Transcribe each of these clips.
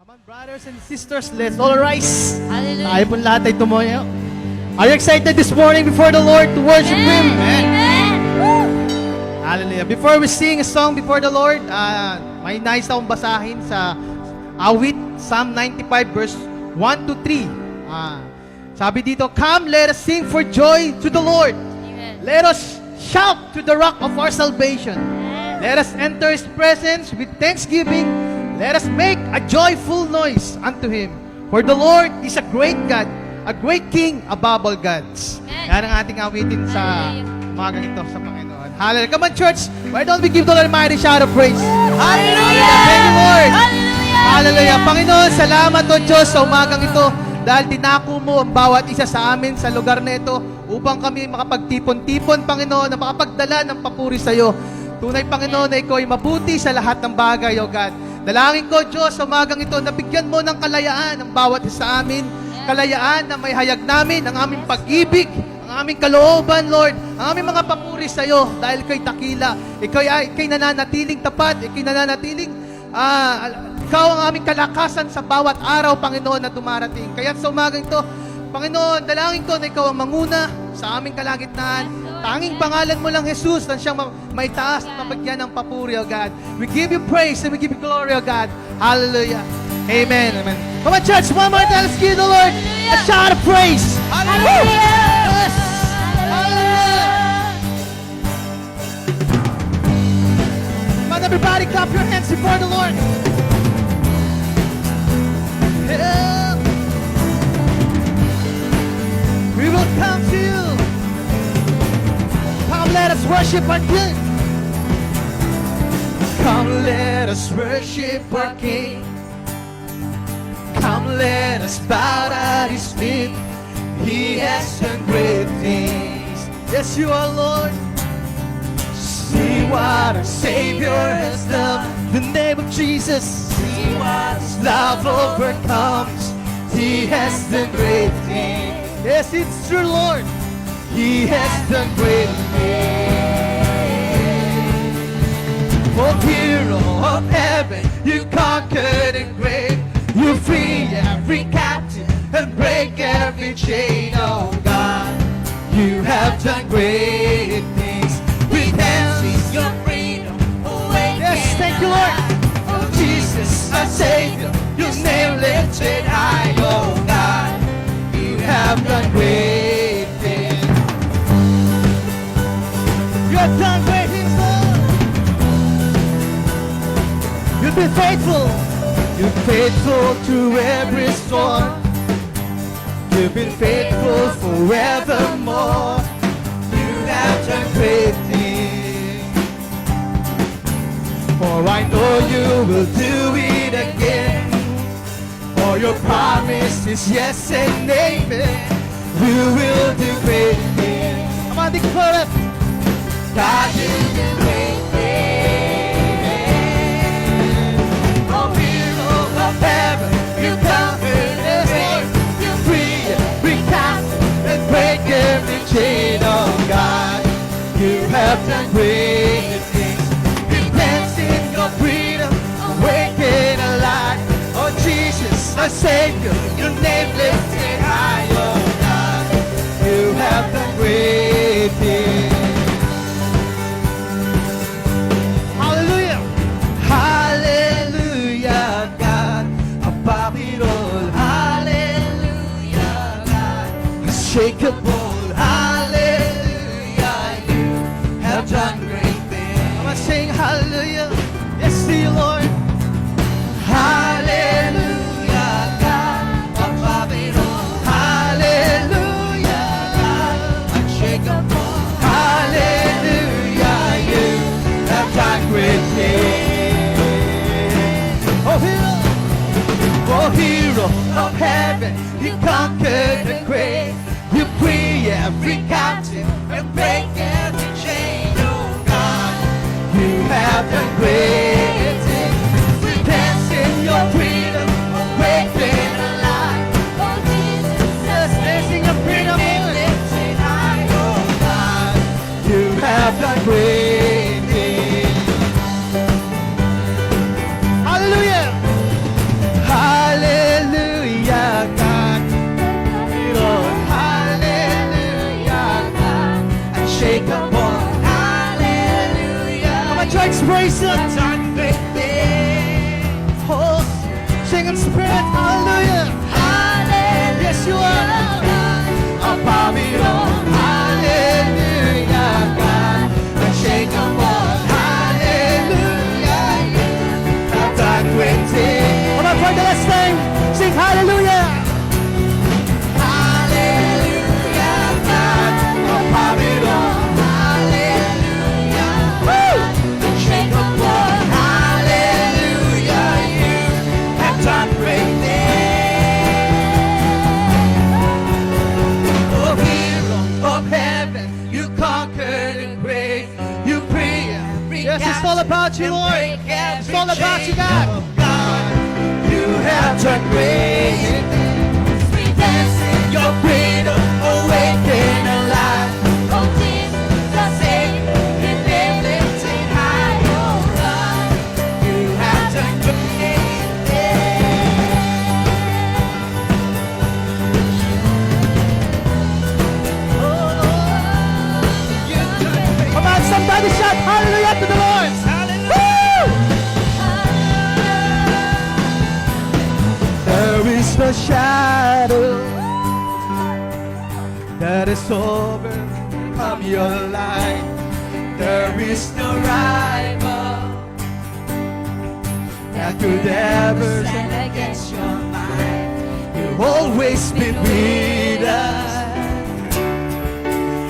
Come on, brothers and sisters, let's all rise. Hallelujah. Tayo pong lahat ay tumayo. Are you excited this morning before the Lord to worship Him? Amen. Woo. Hallelujah. Before we sing a song before the Lord, may nais akong basahin sa awit, Psalm 95 verse 1 to 3. Sabi dito, "Come, let us sing for joy to the Lord. Amen. Let us shout to the rock of our salvation. Let us enter His presence with thanksgiving. Let us make a joyful noise unto Him. For the Lord is a great God, a great King above all gods." Amen. Yan ang ating awitin sa umagang ito sa Panginoon. Hallelujah. Come on, church. Why don't we give the Lord a mighty shout of praise? Hallelujah. Thank you, Lord. Hallelujah. Hallelujah. Panginoon, salamat o Diyos sa umagang ito dahil tinako mo ang bawat isa sa amin sa lugar na ito upang kami makapagtipon-tipon, Panginoon, na makapagdala ng papuri sa iyo. Tunay, Panginoon, na Ikaw ay mabuti sa lahat ng bagay, O God. Dalangin ko, Diyos, sa umagang ito, na bigyan mo ng kalayaan ang bawat isa sa amin. Kalayaan na may hayag namin, ang aming pag-ibig, ang aming kalooban, Lord, ang aming mga papuri sa iyo dahil Ika'y dakila. Ika'y nananatiling tapat, Ika'y nananatiling Ikaw ang aming kalakasan sa bawat araw, Panginoon, na dumarating. Kaya sa umagang ito, Panginoon, dalangin ko na Ikaw ang manguna sa aming kalagitnaan. Tanging pangalan mo lang, Jesus, na siyang maitaas at mabagyan ng papuri, O God. We give you praise and we give you glory, O God. Hallelujah. Amen. Amen. Come on, church. One more time. Let's give the Lord a shout of praise. Hallelujah. Yes. Hallelujah. Come on, everybody. Clap your hands before the Lord. Yeah. We will come to you. Come, let us worship our King. Come, let us worship our King. Come, let us bow at His feet. He has done great things. Yes, you are, Lord. See what our Savior has done. The name of Jesus. See what His love overcomes. He has done great things. Yes, it's true, Lord. He has done great things. Oh, hero of heaven, you conquered the grave. You free every captive and break every chain. Oh God, you have done great things. We dance in your freedom. Yes, thank you, Lord. Oh Jesus, our Savior, your name lifted high. Oh God, you have done great things. You have done great things, Lord. You've been faithful. You're faithful through every storm. You've been faithful forevermore. You have done great things. For I know know you will do it again. For your promise is yes and amen. You will do great things. Come on, declare it. God, you do great things. Oh, hero of heaven, you conquer the grave. You free, recast, and break every chain. Oh God, you have done great things. Repent in your freedom, awaken alive. Oh Jesus, our Savior, your name lifted high. Oh God, you have done great things. Hallelujah, hallelujah, God, above it all. Hallelujah, God, unshakable. Hallelujah, you have done great things. I'm gonna sing hallelujah. Yes, dear Lord. Hallelujah, God, above it all. Hallelujah, God, unshakable. Hallelujah, you have done great things. Oh, hero of heaven, you conquered the grave. You free every captive and break every chain. Oh God, you have done great things. Dance in your freedom, awaken alive. Oh Jesus, Dance in your freedom, lifted high. Oh God, you have done great things. Hallelujah, hallelujah, God. Lord, hallelujah, God. Unshakable, hallelujah. Come on, church, praise Him. Oh, sing in spirit, hallelujah. hallelujah. Yes, you are. Above it all, hallelujah, God. Unshakable, hallelujah. You have done great things. Come on, for the last time, sing hallelujah. Hallelujah, God. Above it all, hallelujah. Woo! Unshakable, hallelujah. You have done great things. Oh, hero of heaven, you conquered the grave. You free every Yes, it's all about you, Lord. It's all about you, God. You have done great things. We dance in Your freedom, awaken alive. oh Jesus, our Savior, His name lifted high. Oh God, You have done great things. Come on, somebody shout hallelujah to the Lord. Woo! There is no shadow that is overcome your life. There is no rival that could ever stand against your mind. You've always been with us.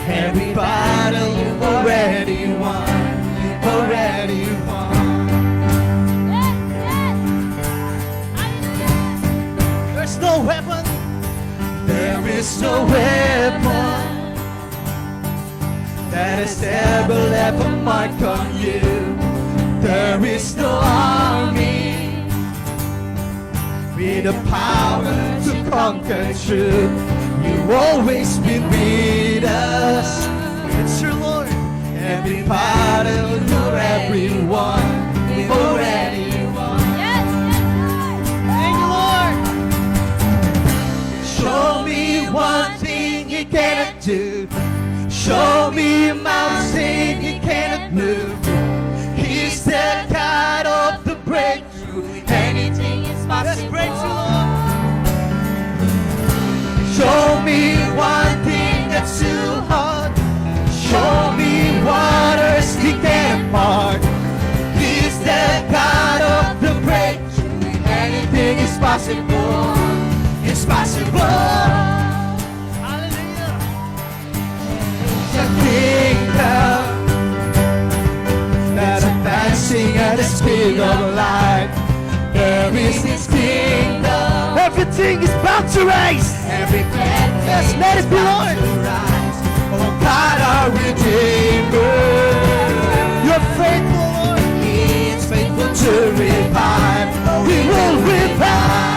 Every battle you've already won. You've already won. There's no weapon. There is no weapon that has ever left a mark on you. There is no army with the power to conquer truth. You've always been with us. It's your Lord. Every battle, you're everyone. We've already won. yes, Thank you, Lord. Show me one thing He cannot do. Show me a mountain He cannot move. He's the God of the breakthrough. anything is possible. Show me one thing that's too hard. Show me waters He can't part. He's the God of the breakthrough. Anything is possible. It's possible. Hallelujah. The kingdom that's advancing at the speed of light. is His kingdom. Everything is bound to rise. Every yes, let it be, Lord. Oh God, our Redeemer. You're faithful, Lord. He is faithful to revive. He will revive.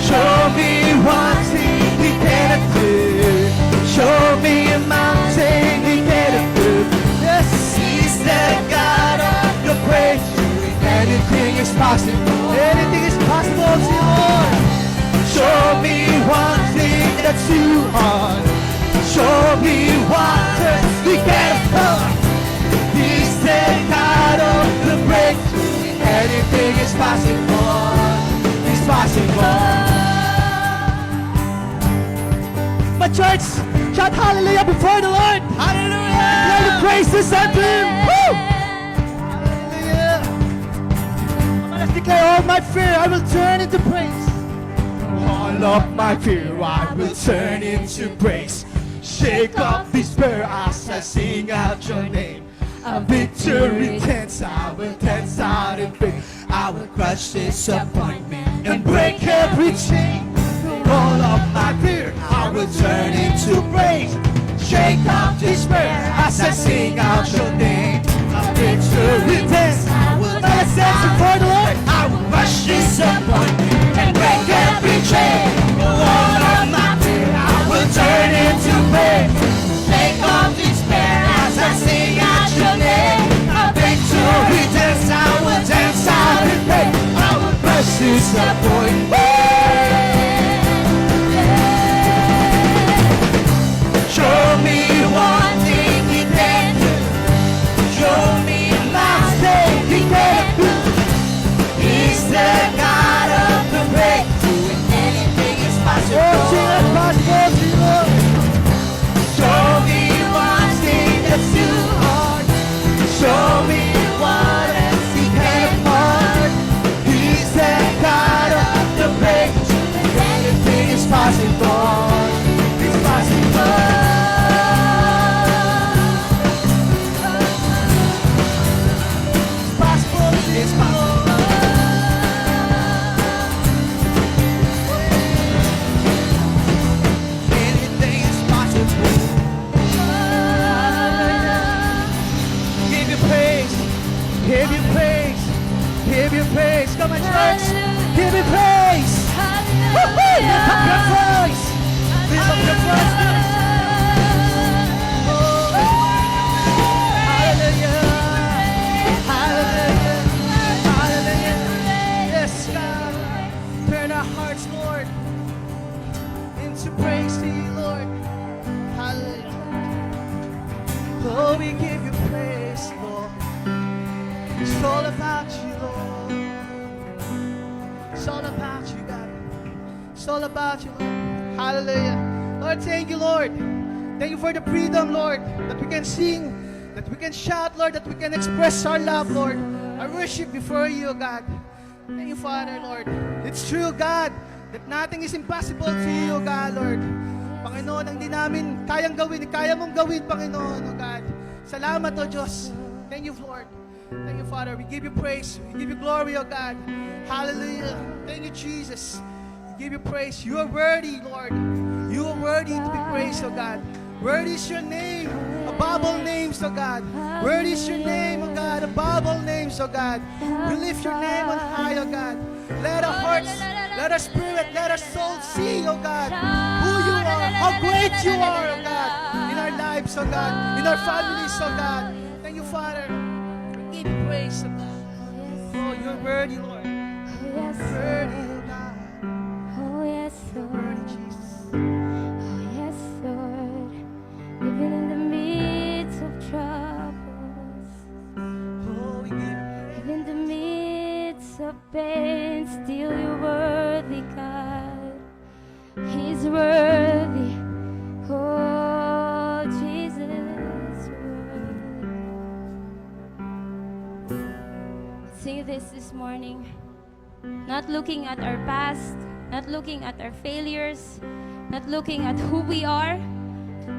Show me one thing He cannot do. Show me a mountain He cannot move. Yes, He's the God of the breakthrough. Anything is possible. Anything is possible to you, Lord. Show me one thing that's too hard. Show me what He cannot come. He's the God of the breakthrough. Anything is possible. It's possible. My church, shout hallelujah before the Lord. Hallelujah. Let the praises unto Him. Woo! Hallelujah. Let's declare all my fear I will turn into praise. All of my fear I will turn into praise. Shake off despair as I sing out your name. A victory dance, I will dance out in faith. I will crush disappointment and break every chain. All of my fear I will turn into praise. Shake off despair as I sing out your name. A victory dance, I will dance before the Lord. I will crush disappointment and break every chain. All of my fear I will turn into praise. Shake off despair as I sing out your name. A victory dance, I will dance out in faith. I will crush disappointment. Show me one thing He can do. Show me a mountain He can move. He's the God of the breakthrough. And anything is possible. Anything is possible to you. Show me one thing that's too hard. Show me what else He can part. He's the God of the breakthrough. And anything is possible. It's possible. It's possible. Anything is possible. Give you praise. Give you praise. Give you praise. Come on, church. Give you praise. Woo-hoo! Lift up your voice. Lift up your voice. Lord, into praise to you, Lord. Hallelujah. Oh, we give you praise, Lord. It's all about you, Lord. It's all about you, God. It's all about you, Lord. Hallelujah. Lord, thank you, Lord. Thank you for the freedom, Lord, that we can sing, that we can shout, Lord, that we can express our love, Lord. Our worship before you, God. Thank you, Father, Lord. It's true, God, that nothing is impossible to you, God, Lord. Panginoon, ang di namin kayang gawin, kaya mong gawin, Panginoon, oh God. Salamat, oh Diyos. Thank you, Lord. Thank you, Father. We give you praise. We give you glory, oh God. Hallelujah. Thank you, Jesus. We give you praise. You are worthy, Lord. You are worthy to be praised, oh God. Worthy is your name, above all names, oh God. Worthy is your name, oh God, above all names, oh God. We lift your name on high, oh God. Let our hearts, let our spirit, let our soul see, oh God, who you are, how great you are, oh God, in our lives, oh God, in our families, oh God. Thank you, Father. We give you praise, oh God. Oh, you're worthy, Lord. Yes, Worthy, oh God. oh yes, You're worthy, Jesus. oh yes, Lord. Even in the midst of troubles, Oh, we give you praise. even in the midst of pain, still you're worthy, God. He's worthy. Oh, Jesus, worthy. Sing this morning. Not looking at our past, not looking at our failures, not looking at who we are,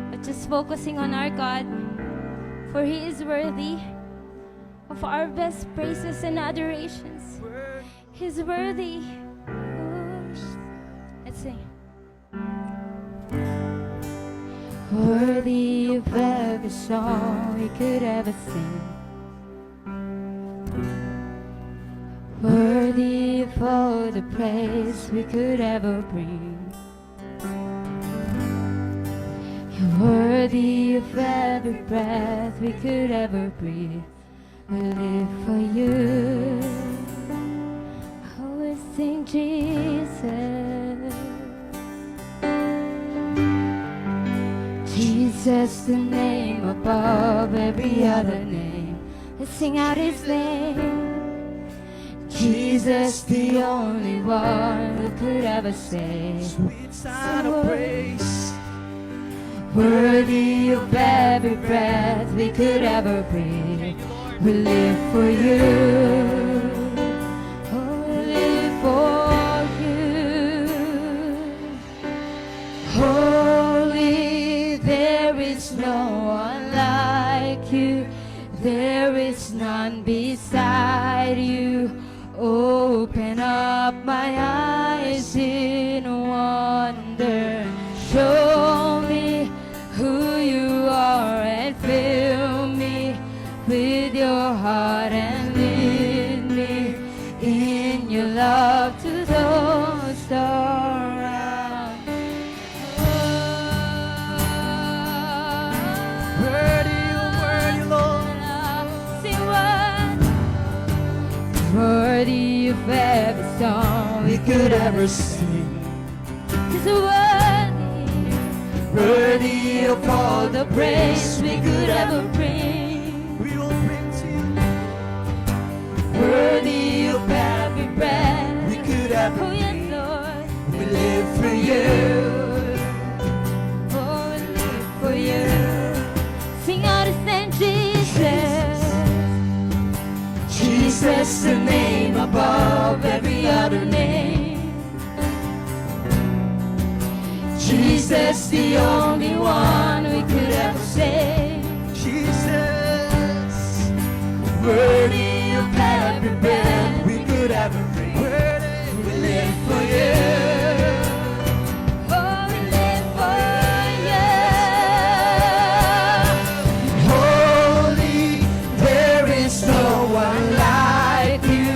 but just focusing on our God, for He is worthy. of our best praises and adorations. He's worthy. Let's sing. Worthy of every song we could ever sing. Worthy of all the praise we could ever bring. You're worthy of every breath we could ever breathe. We live for you. Oh, we sing Jesus. Jesus, the name above every other name. Let's sing out His name. Jesus, the only one who could ever say, Sweet sound of praise. worthy of every breath we could ever breathe. We live for you. Oh, we live for you. Holy, there is no one like you. There is none beside you. Open up my eyes in wonder. Show me who you are and fill me with your heart and lead me in your love to those around. Worthy, Lord. Sing worthy of every song we could ever sing. He's worthy of all the praise we could ever bring. We will bring to you. Worthy of every breath We could ever oh yes, Lord. We live for you. Oh, we live for you. Sing out His name, Jesus. Jesus, the name above every other name. Jesus, the only one we could ever say. Jesus, Worthy of every breath we could ever bring. we live for you. Oh, we live for you. Holy, there is no one like you.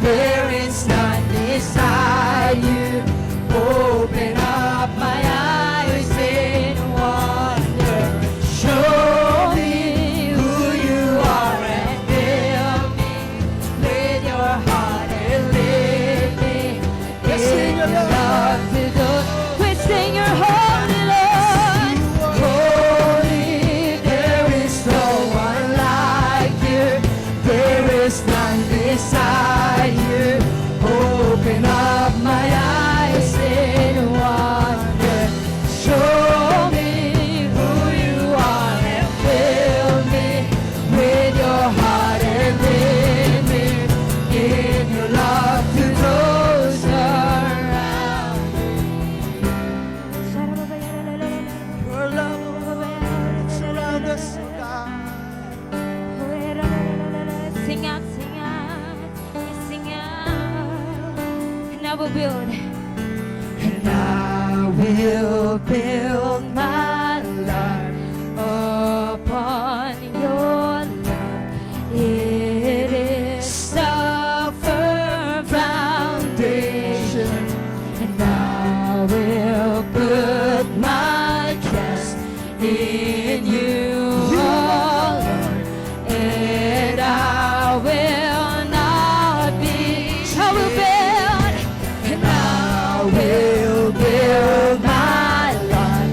There is none beside you. Open up my eyes in wonder. Show me who you are and fill me with your heart and lead me in your love to those. We sing your holy Lord. Holy, there is no one like you. There is none beside you. Open up my eyes in wonder. Show me who you are and fill me with your heart and lead me in your love to those around. Your love surround us, oh God. Sing out, sing out, and I will build. And I will build my life upon your love. It is the firm foundation, and I will put my trust in you, oh Lord, and I will not be. I will build, and I will build my life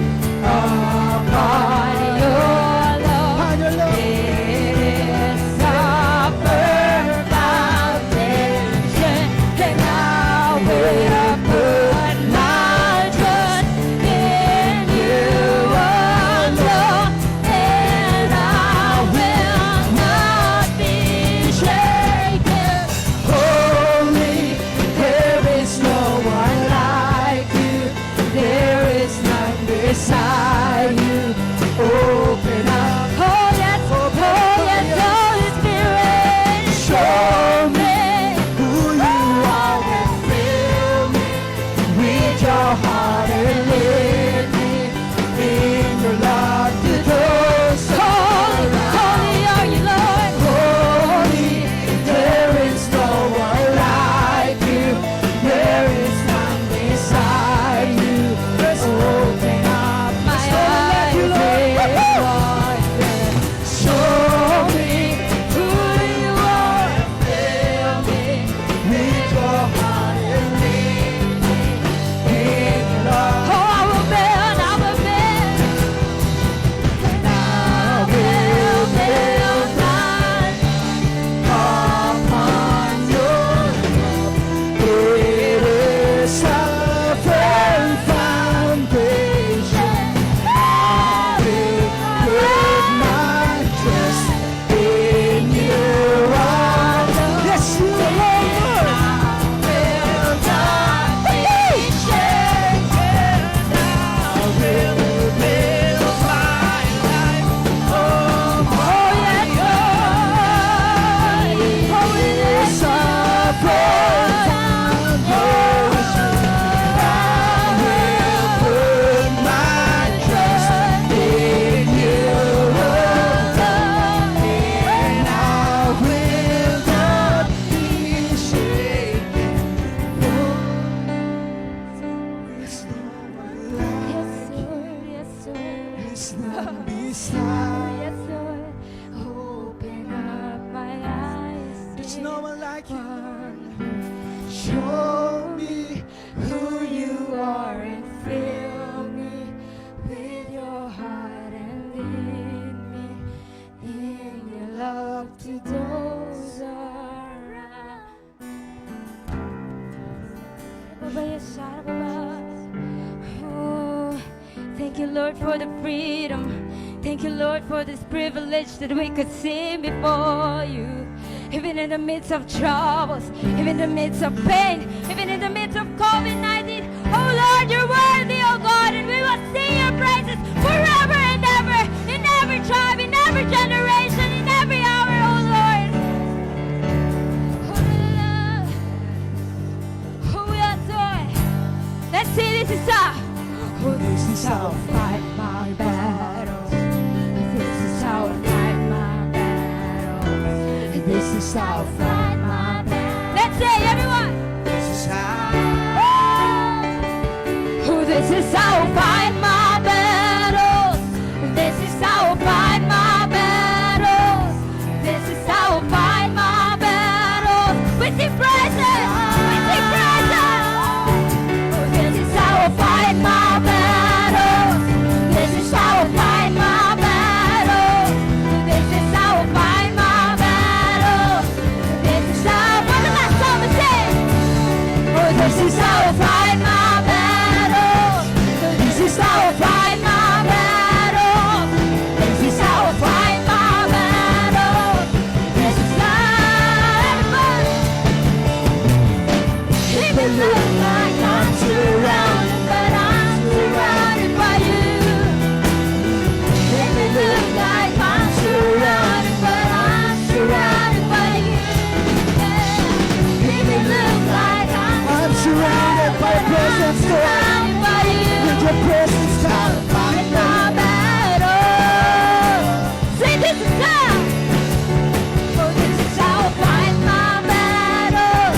like you. Show me who you are and fill me with your heart and lead me in your love to those around. Oh, thank you, Lord, for the freedom. Thank you, Lord, for this privilege that we could sing before you. Even in the midst of troubles, even in the midst of pain, even in the midst of COVID-19. Oh Lord, you're worthy, oh God, and we will sing your praises forever and ever, in every tribe, in every generation, in every hour, oh Lord. Oh, we adore. Let's say this is how. Oh, this is how I fight my battles. This is how I fight my battles. This is how I fight my battles. Let's say, everyone. This is how. Oh, this is how I fight my battles. This is how I fight my battles. This is how I fight my battles. We sing praises. We sing praises. Oh, this is how I fight my battles. This is how I fight my battles. This is how I fight my battles. This is how. For the last time we sing. Oh, this is how I fight my battles. This is how I fight my battles. This is how I fight my battles. This is how everybody. It may look like I'm surrounded, but I'm surrounded by you. It may look like I'm surrounded, but I'm surrounded by you. Yeah. It may look like I'm surrounded by your presence, Lord. surrounded by you. With your presence, God. Fight my battle. Say this is how. Oh, this is how I fight my battle.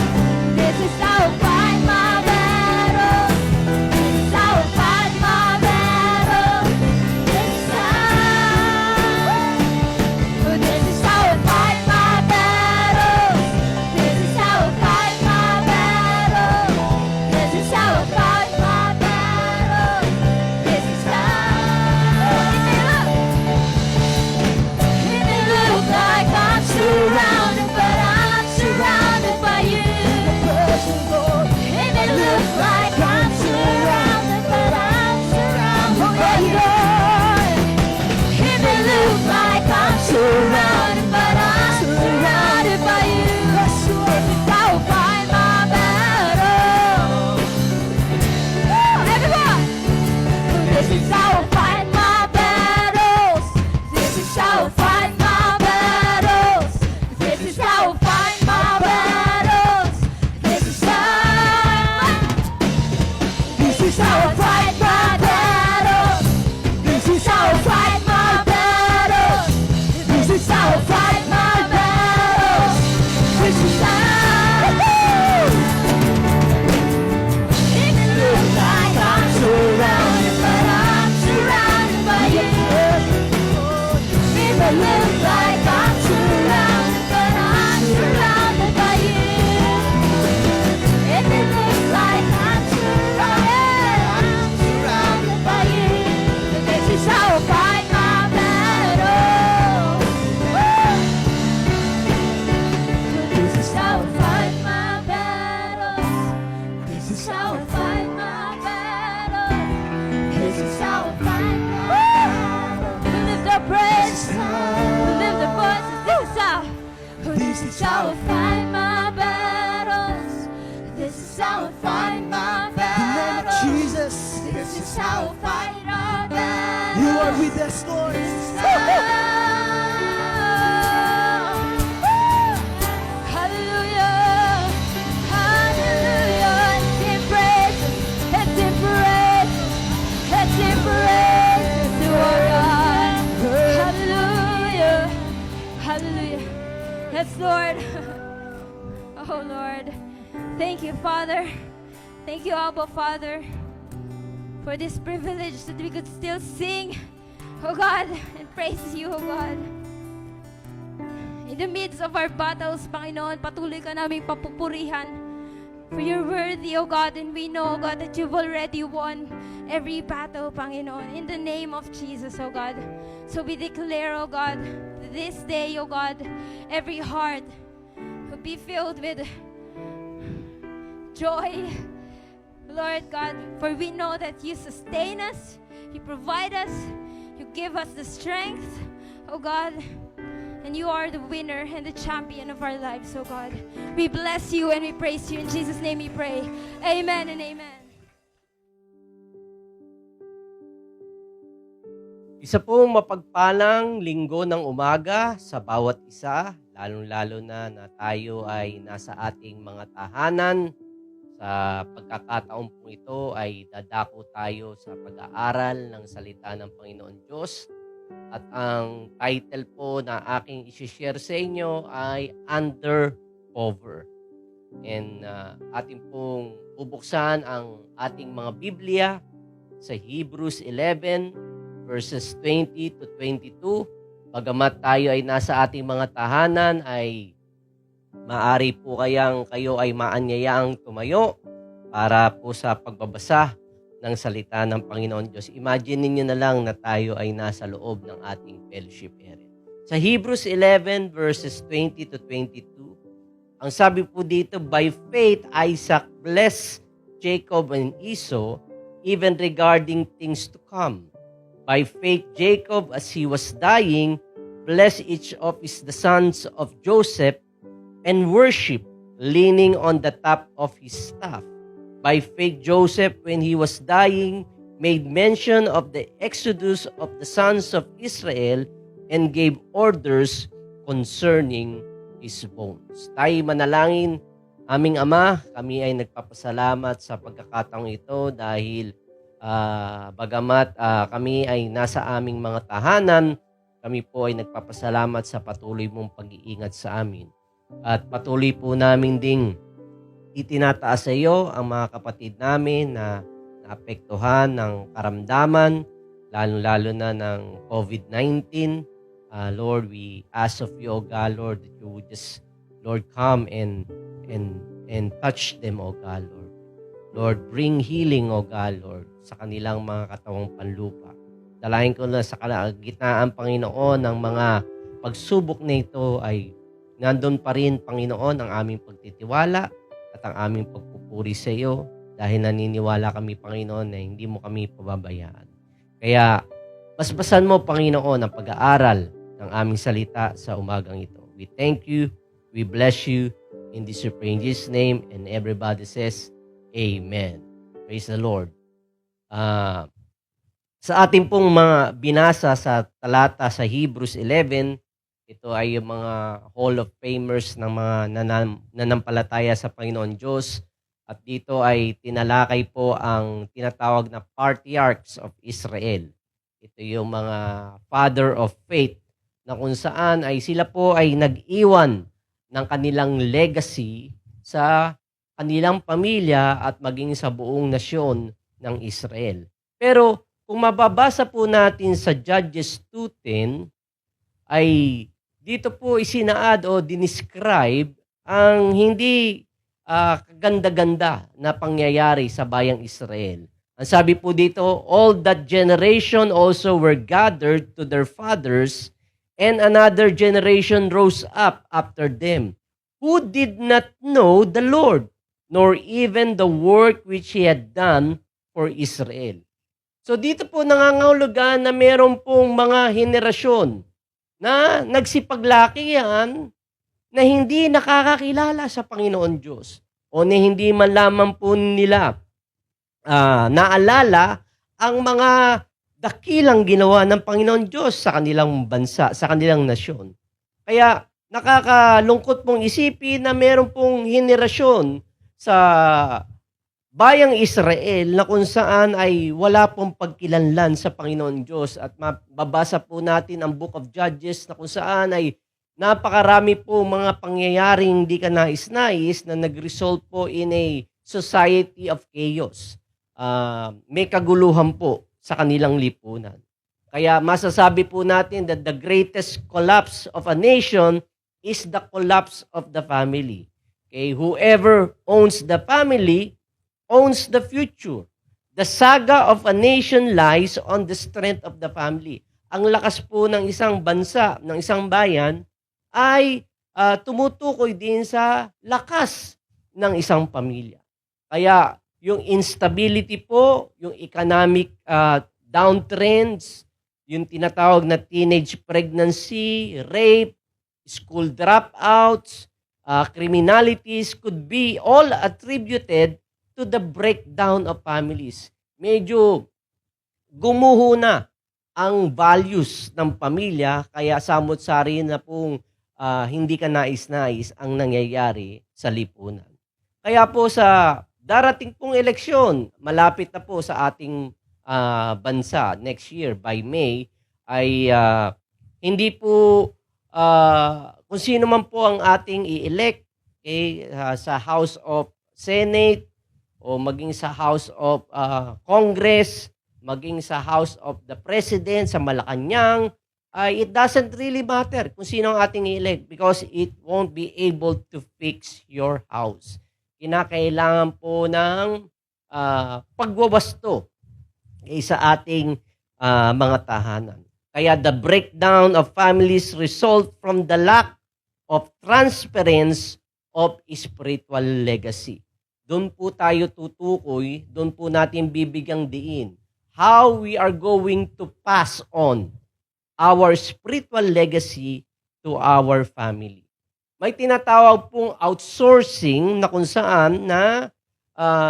This is how I fight my battle. This is how I fight my battle. This is how. Oh, this is how I fight my battle. This is how I fight my battle. This is how I fight my battle. This is how. It may look like I'm surrounded, but I'm surrounded by you. It may look like I'm surrounded, but I'm surrounded by you. It may look like I'm surrounded, but I'm surrounded by you. This is how I fight my battle. Everyone! This is how I fight my battles. This is how I fight my battles. This is how I fight my battles. This is how. This is how I fight my battles. This is how I fight my battles. This is how I fight my battles. This is how. It may look like I'm surrounded, but I'm surrounded by you. It may look like I'm surrounded, but I'm surrounded by you. It may look like I'm surrounded by you. This is how I fight my battle. This is how I fight my battles. This is how I fight my battles. This is how I fight my battles. We lift our praise. We lift our voices. This is how I fight my battles. This is how I fight my battles. Jesus, This is how I fight our battles. you are with us, Lord. Hallelujah, hallelujah. Let's sing praises, let's sing praises, let's sing praises to our God. Hallelujah, hallelujah. Yes, Lord. Oh, Lord. Thank you, Father. Thank you, Abba, Father, for this privilege that we could still sing, oh God, and praise you, oh God. In the midst of our battles, Panginoon, patuloy ka namin papupurihan. For you're worthy, O God, and we know, O God, that you've already won every battle, Panginoon, in the name of Jesus, O God. So we declare, O God, this day, O God, every heart will be filled with joy, Lord God, for we know that you sustain us, you provide us, you give us the strength, O God, and you are the winner and the champion of our lives, oh God. We bless you and we praise you. In Jesus' name we pray. Amen and amen. Isa pong mapagpalang linggo ng umaga sa bawat isa, lalong-lalo na tayo ay nasa ating mga tahanan. Sa pagkakataon po ito ay dadako tayo sa pag-aaral ng salita ng Panginoon Diyos. At ang title po na aking isi-share sa inyo ay Undercover. And ating pong bubuksan ang ating mga Biblia sa Hebrews 11 verses 20 to 22. Bagamat tayo ay nasa ating mga tahanan, ay maari po kayo ay maanyayaang tumayo para po sa pagbabasa ng salita ng Panginoon Diyos. Imagine niyo na lang na tayo ay nasa loob ng ating fellowship area. Sa Hebrews 11 verses 20 to 22, ang sabi po dito, by faith Isaac blessed Jacob and Esau even regarding things to come. By faith Jacob, as he was dying, blessed each of the sons of Joseph and worship, leaning on the top of his staff. By faith, Joseph, when he was dying, made mention of the exodus of the sons of Israel and gave orders concerning his bones. Tayo manalangin. Aming Ama, kami ay nagpapasalamat sa pagkakataong ito dahil bagamat kami ay nasa aming mga tahanan, kami po ay nagpapasalamat sa patuloy mong pag-iingat sa amin. At patuloy po namin ding itinataas sa iyo ang mga kapatid namin na naapektuhan ng karamdaman, lalo-lalo na ng COVID-19. Lord, we ask of you, O God, Lord, that you would just, Lord, come and touch them, O God, Lord. Lord, bring healing, O God, Lord, sa kanilang mga katawang panlupa. Dalahin ko na sa kalagitnaan, Panginoon, ng mga pagsubok na ito ay nandun pa rin, Panginoon, ang aming pagtitiwala at ang aming pagpupuri sa iyo dahil naniniwala kami, Panginoon, na hindi mo kami pababayaan. Kaya, basbasan mo, Panginoon, ang pag-aaral ng aming salita sa umagang ito. We thank you, we bless you, in this we pray in Jesus' name, and everybody says, Amen. Praise the Lord. Sa ating pong mga binasa sa talata sa Hebrews 11, ito ay yung mga Hall of Famers ng mga nanampalataya sa Panginoon Diyos. At dito ay tinalakay po ang tinatawag na Patriarchs of Israel. Ito yung mga Father of Faith na kung saan ay sila po ay nag-iwan ng kanilang legacy sa kanilang pamilya at maging sa buong nasyon ng Israel. Pero kung mababasa po natin sa Judges 2:10, ay dito po isinaad o dinescribe ang hindi kaganda-ganda na pangyayari sa bayang Israel. Ang sabi po dito, all that generation also were gathered to their fathers, and another generation rose up after them, who did not know the Lord, nor even the work which He had done for Israel. So dito po nangangahulugan na meron pong mga henerasyon na nagsipaglakihan na hindi nakakakilala sa Panginoon Diyos o na hindi man lamang po nila naalala ang mga dakilang ginawa ng Panginoon Diyos sa kanilang bansa, sa kanilang nasyon. Kaya nakakalungkot pong isipin na meron pong henerasyon sa bayang Israel na kung saan ay wala pong pagkilanlan sa Panginoon Diyos. At mababasa po natin ang Book of Judges na kung saan ay napakarami po mga pangyayaring di ka nais-nais na nag-result po in a society of chaos. May kaguluhan po sa kanilang lipunan. Kaya masasabi po natin that the greatest collapse of a nation is the collapse of the family. Okay, whoever owns the family owns the future. The saga of a nation lies on the strength of the family. Ang lakas po ng isang bansa, ng isang bayan, ay tumutukoy din sa lakas ng isang pamilya. Kaya yung instability po, yung economic downtrends, yung tinatawag na teenage pregnancy, rape, school dropouts, criminalities could be all attributed to the breakdown of families. Medyo gumuho na ang values ng pamilya, kaya samot-sari na pong hindi ka nais-nais ang nangyayari sa lipunan. Kaya po sa darating pong eleksyon, malapit na po sa ating bansa next year by May, ay hindi po kung sino man po ang ating i-elect sa House of Senate o maging sa House of Congress, maging sa House of the President sa Malacanang, it doesn't really matter kung sino ang ating i-elect because it won't be able to fix your house. Kinakailangan po ng pagwawasto sa ating mga tahanan. Kaya the breakdown of families result from the lack of transference of spiritual legacy. Doon po tayo tutukoy, doon po natin bibigyang diin how we are going to pass on our spiritual legacy to our family. May tinatawag pong outsourcing na kung saan na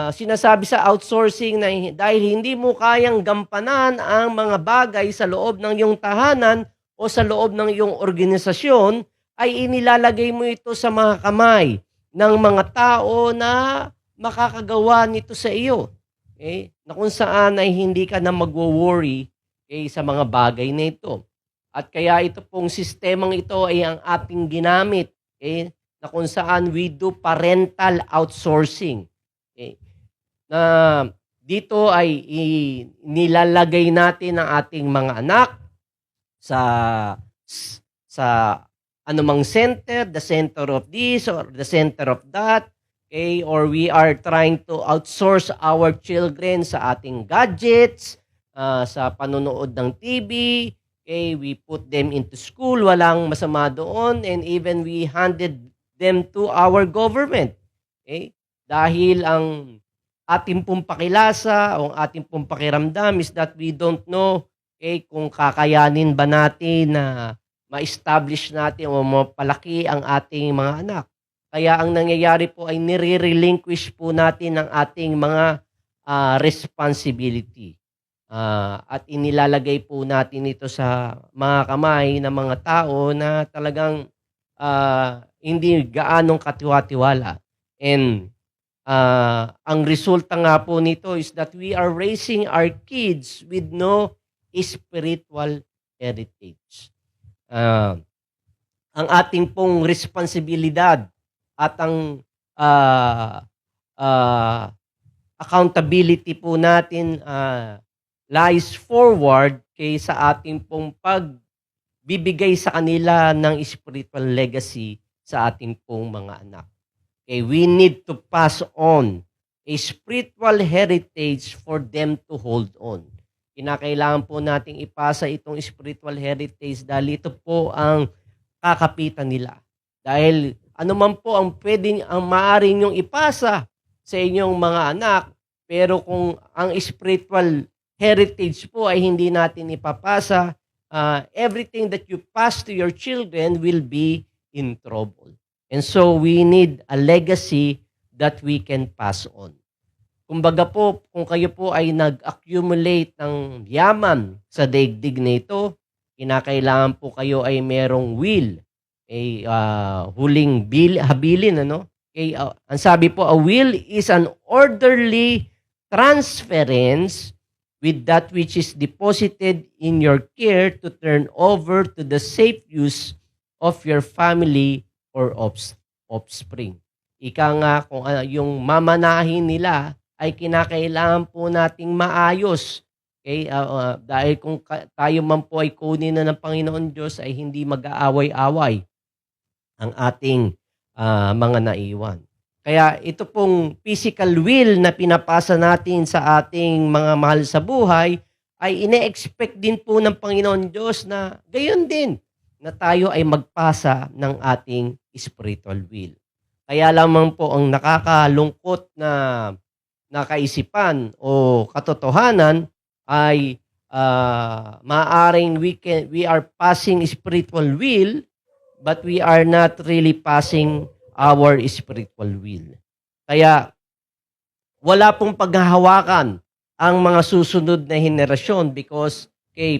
sinasabi sa outsourcing na dahil hindi mo kayang gampanan ang mga bagay sa loob ng iyong tahanan o sa loob ng iyong organisasyon, ay inilalagay mo ito sa mga kamay ng mga tao na makakagawa nito sa iyo. Okay? Na kung saan ay hindi ka na magwo-worry sa mga bagay na ito. At kaya ito pong sistemang ito ay ang ating ginamit na kung saan we do parental outsourcing. Okay? Na dito ay nilalagay natin ang ating mga anak sa anumang center, the center of this or the center of that. Okay, or we are trying to outsource our children sa ating gadgets, sa panonood ng TV. Okay, we put them into school, walang masama doon, and even we handed them to our government. Okay, dahil ang ating pong pakilasa o ang ating pong pakiramdam is that we don't know kung kakayanin ba natin na ma-establish natin o mapalaki ang ating mga anak. Kaya ang nangyayari po ay nire-relinquish po natin ang ating mga responsibility. At inilalagay po natin ito sa mga kamay ng mga tao na talagang hindi gaanong katiwa-tiwala. And ang resulta nga po nito is that we are raising our kids with no spiritual heritage. Ang ating pong responsibilidad at ang accountability po natin lies forward sa ating pong pagbibigay sa kanila ng spiritual legacy sa ating pong mga anak. Okay, we need to pass on a spiritual heritage for them to hold on. Kinakailangan po nating ipasa itong spiritual heritage dahil ito po ang kakapitan nila. Dahil ano man po ang maaari niyong ipasa sa inyong mga anak, pero kung ang spiritual heritage po ay hindi natin ipapasa, everything that you pass to your children will be in trouble. And so we need a legacy that we can pass on. Kumbaga po, kung kayo po ay nag-accumulate ng yaman sa daigdig na ito, kinakailangan po kayo ay merong will, huling habilin, ano? Ang sabi po, a will is an orderly transference with that which is deposited in your care to turn over to the safe use of your family or offspring. Ika nga, kung yung mamanahin nila ay kinakailangan po nating maayos. Okay? Dahil kung tayo man po ay kunin na ng Panginoon Diyos ay hindi mag-aaway-away. ang ating mga naiwan. Kaya ito pong physical will na pinapasa natin sa ating mga mahal sa buhay ay ine-expect din po ng Panginoon Diyos na gayon din na tayo ay magpasa ng ating spiritual will. Kaya lamang po ang nakakalungkot na kaisipan o katotohanan ay maaring we are passing spiritual will but we are not really passing our spiritual will. Kaya wala pong paghahawakan ang mga susunod na henerasyon because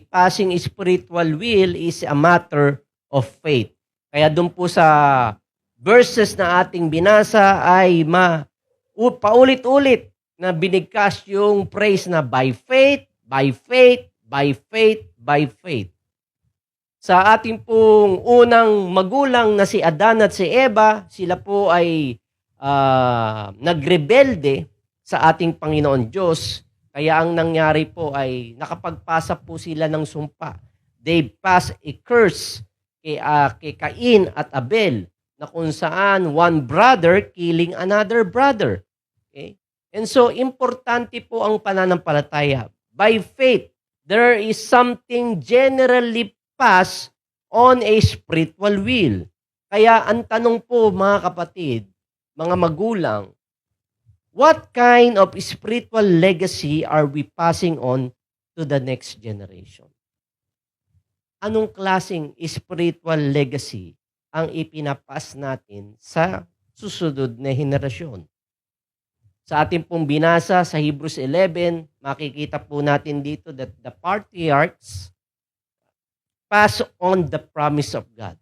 passing spiritual will is a matter of faith. Kaya doon po sa verses na ating binasa ay paulit-ulit na binigkas yung praise na by faith, by faith, by faith, by faith. Sa ating pong unang magulang na si Adan at si Eva, sila po ay nagrebelde sa ating Panginoon Diyos. Kaya ang nangyari po ay nakapagpasa po sila ng sumpa. They passed a curse kay Cain at Abel na kung saan one brother killing another brother. Okay? And so, importante po ang pananampalataya. By faith, there is something generally passed on a spiritual will. Kaya ang tanong po mga kapatid, mga magulang, what kind of spiritual legacy are we passing on to the next generation? Anong klaseng spiritual legacy ang ipinapas natin sa susunod na henerasyon? Sa ating pong binasa sa Hebrews 11, makikita po natin dito that the patriarchs pass on the promise of God.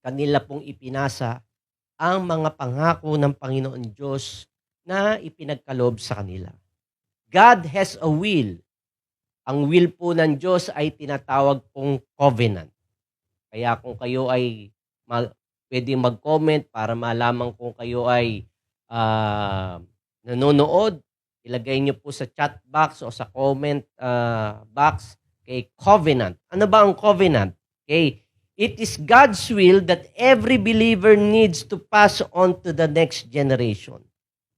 Kanila pong ipinasa ang mga pangako ng Panginoon Diyos na ipinagkaloob sa kanila. God has a will. Ang will po ng Diyos ay tinatawag pong covenant. Kaya kung kayo ay pwedeng mag-comment para malaman kung kayo ay nanonood, ilagay niyo po sa chat box o sa comment box kay covenant. Ano ba ang covenant? Okay. It is God's will that every believer needs to pass on to the next generation.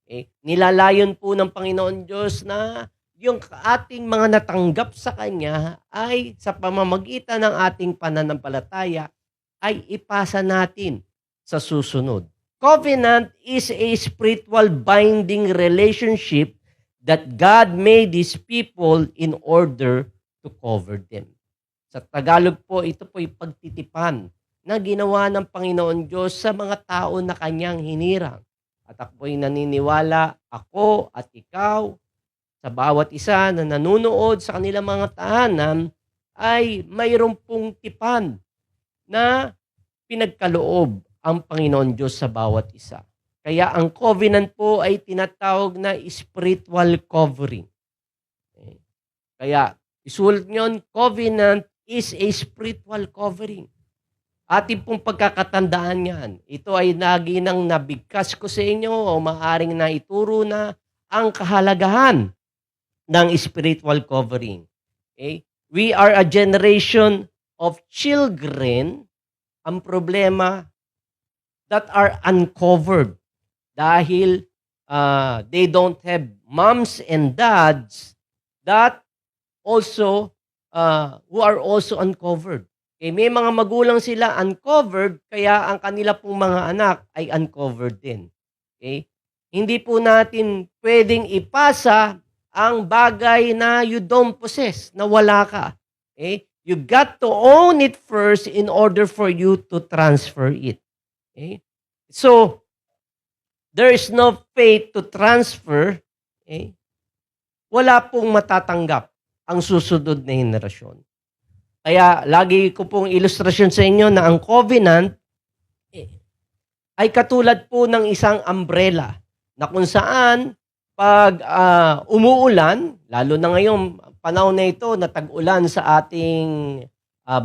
Okay. Nilalayon po ng Panginoon Diyos na yung ating mga natanggap sa Kanya ay sa pamamagitan ng ating pananampalataya ay ipasa natin sa susunod. Covenant is a spiritual binding relationship that God made His people in order to cover them. Sa Tagalog po, ito po yung pagtitipan na ginawa ng Panginoon Diyos sa mga tao na Kanyang hinirang. At ako'y naniniwala, ako at ikaw, sa bawat isa na nanunood sa kanilang mga tahanan, ay mayroon pong tipan na pinagkaloob ang Panginoon Diyos sa bawat isa. Kaya ang covenant po ay tinatawag na spiritual covering. Okay. Kaya isulat nyo, covenant is a spiritual covering. Ating pong pagkakatandaan yan. Ito ay naginang nabigkas ko sa inyo o maaring naituro na ang kahalagahan ng spiritual covering. Okay? We are a generation of children, ang problema, that are uncovered dahil they don't have moms and dads that also who are also uncovered. Okay, may mga magulang sila uncovered, kaya ang kanila pong mga anak ay uncovered din. Okay? Hindi po natin pwedeng ipasa ang bagay na you don't possess, na wala ka. Okay? You got to own it first in order for you to transfer it. Okay? So, there is no faith to transfer. Okay? Wala pong matatanggap ang susunod na henerasyon. Kaya lagi ko pong ilustrasyon sa inyo na ang covenant ay katulad po ng isang umbrella na kung saan pag umuulan, lalo na ngayong panahon na ito na tag-ulan sa ating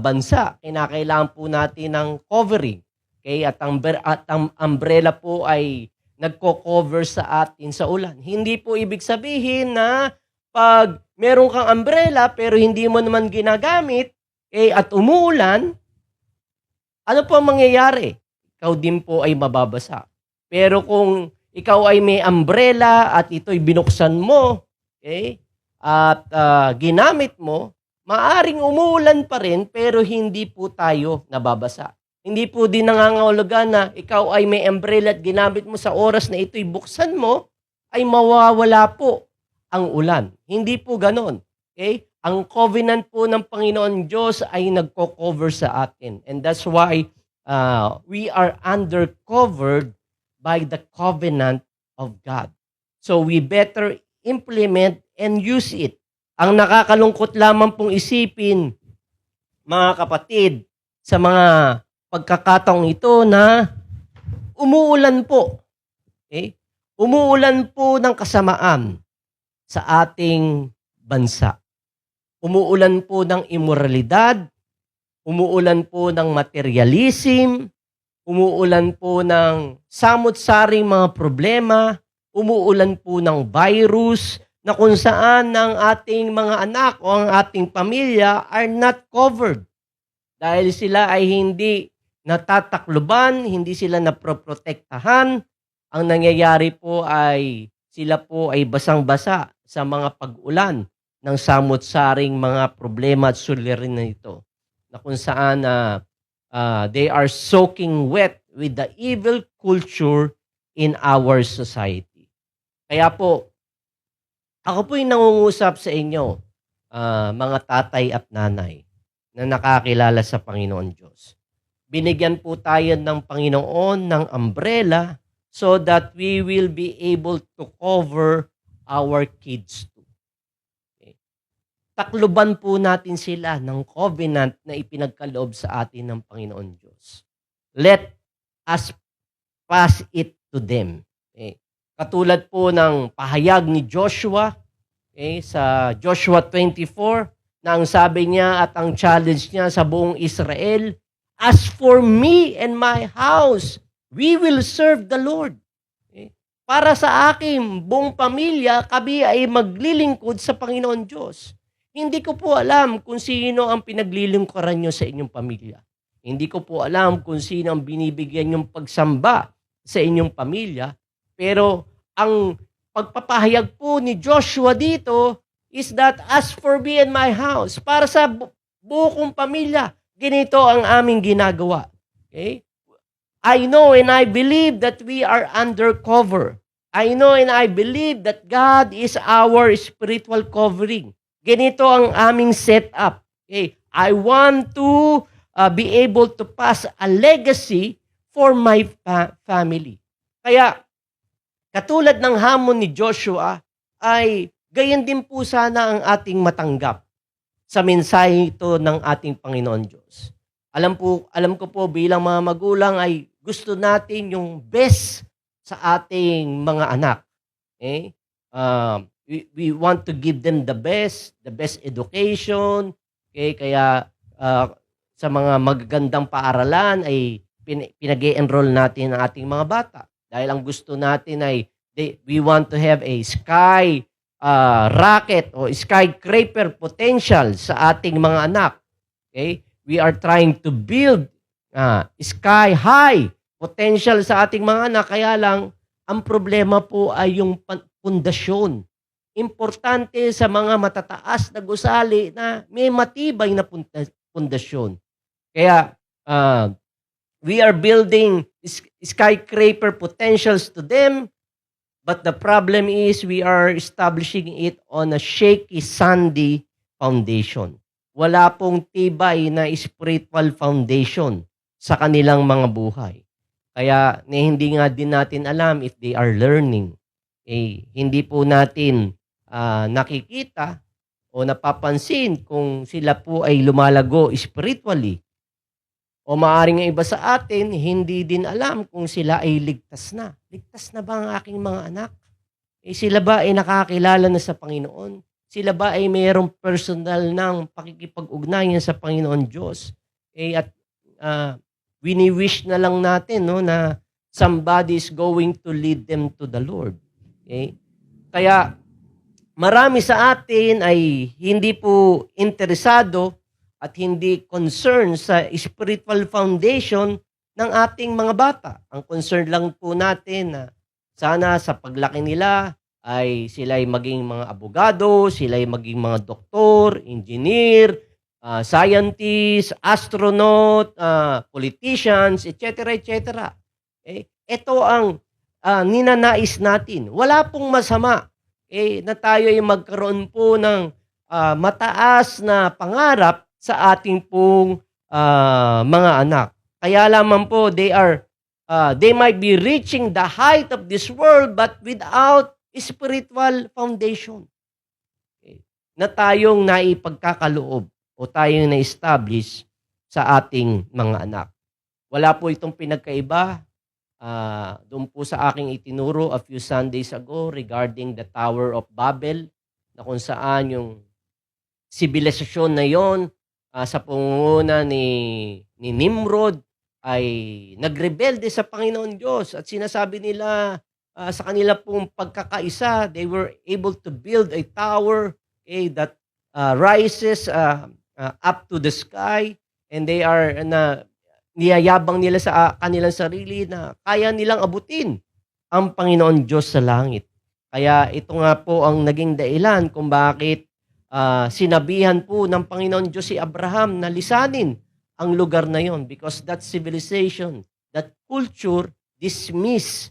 bansa, kinakailangan po natin ng covering. Okay? At ang umbrella po ay nagko-cover sa atin sa ulan. Hindi po ibig sabihin na pag meron kang umbrella pero hindi mo naman ginagamit, at umuulan, ano po ang mangyayari? ikaw din po ay mababasa. Pero kung ikaw ay may umbrella at ito'y binuksan mo, okay, at ginamit mo, maaring umuulan pa rin pero hindi po tayo nababasa. Hindi po din nangangahulugan na ikaw ay may umbrella at ginamit mo sa oras na ito'y buksan mo, ay mawawala po ang ulan. Hindi po ganon. Okay? Ang covenant po ng Panginoon Diyos ay nagko-cover sa atin. And that's why we are undercovered by the covenant of God. So we better implement and use it. Ang nakakalungkot lamang pong isipin, mga kapatid, sa mga pagkakataong ito na umuulan po. Okay? Umuulan po ng kasamaan sa ating bansa. Umuulan po ng immoralidad, umuulan po ng materialism, umuulan po ng samot-saring mga problema, umuulan po ng virus na kung saan ang ating mga anak o ang ating pamilya are not covered. Dahil sila ay hindi natatakluban, hindi sila naproprotektahan. Ang nangyayari po ay sila po ay basang-basa sa mga pag-ulan ng samot-saring mga problema at suliranin na ito, na kung saan they are soaking wet with the evil culture in our society. Kaya po, ako po'y nangungusap sa inyo, mga tatay at nanay na nakakilala sa Panginoon Diyos. Binigyan po tayo ng Panginoon ng umbrella so that we will be able to cover our kids too. Okay. Takluban po natin sila ng covenant na ipinagkaloob sa atin ng Panginoon Diyos. Let us pass it to them. Okay. Katulad po ng pahayag ni Joshua, okay, sa Joshua 24, na ang sabi niya at ang challenge niya sa buong Israel, "As for me and my house, we will serve the Lord." Okay? Para sa aking buong pamilya, kami ay maglilingkod sa Panginoon Diyos. Hindi ko po alam kung sino ang pinaglilingkuran nyo sa inyong pamilya. Hindi ko po alam kung sino ang binibigyan nyong pagsamba sa inyong pamilya. Pero ang pagpapahayag po ni Joshua dito is that as for me and my house, para sa buo kong pamilya, ganito ang aming ginagawa. Okay? I know and I believe that we are undercover. I know and I believe that God is our spiritual covering. Ganito ang aming setup. Okay? I want to be able to pass a legacy for my family. Kaya, katulad ng hamon ni Joshua, ay gayon din po sana ang ating matanggap sa mensahe ito ng ating Panginoon Diyos. Alam ko po bilang mga magulang ay gusto natin yung best sa ating mga anak. Okay? We want to give them the best education. Okay? Kaya sa mga magagandang paaralan ay pinag-e-enroll natin ang ating mga bata. Dahil ang gusto natin ay we want to have a sky rocket o skyscraper potential sa ating mga anak. Okay? We are trying to build sky high potential sa ating mga anak. Kaya lang, ang problema po ay yung pundasyon. Importante sa mga matataas na gusali na may matibay na pundasyon. Kaya, we are building skyscraper potentials to them. But the problem is we are establishing it on a shaky, sandy foundation. Wala pong tibay na spiritual foundation sa kanilang mga buhay. Kaya hindi nga din natin alam if they are learning. Hindi po natin nakikita o napapansin kung sila po ay lumalago spiritually. O maaaring iba sa atin, hindi din alam kung sila ay ligtas na. Ligtas na ba ang aking mga anak? Sila ba ay nakakilala na sa Panginoon? Sila ba ay mayroong personal ng pakikipag-ugnayan sa Panginoon Diyos? At wini-wish na lang natin na somebody is going to lead them to the Lord. Okay? Kaya marami sa atin ay hindi po interesado at hindi concerned sa spiritual foundation ng ating mga bata. Ang concern lang po natin na sana sa paglaki nila ay sila ay maging mga abogado, sila ay maging mga doktor, engineer, scientist, astronaut, politicians, etc. etc. Ito ang ninanais natin. Wala pong masama na tayo ay magkaroon po ng mataas na pangarap sa ating pong mga anak. Kaya lamang po they might be reaching the height of this world but without spiritual foundation. Na tayong naipagkakaloob o tayong na-establish sa ating mga anak. Wala po itong pinagkaiba doon po sa aking itinuro a few Sundays ago regarding the Tower of Babel, na kung saan yung sibilisasyon na yon sa pangunguna ni Nimrod ay nagrebelde sa Panginoon Diyos, at sinasabi nila sa kanila pong pagkakaisa, they were able to build a tower that rises up to the sky, and they are niyayabang nila sa kanilang sarili na kaya nilang abutin ang Panginoon Diyos sa langit. Kaya ito nga po ang naging dahilan kung bakit sinabihan po ng Panginoon Diyos si Abraham na lisanin ang lugar na yon, because that civilization, that culture dismiss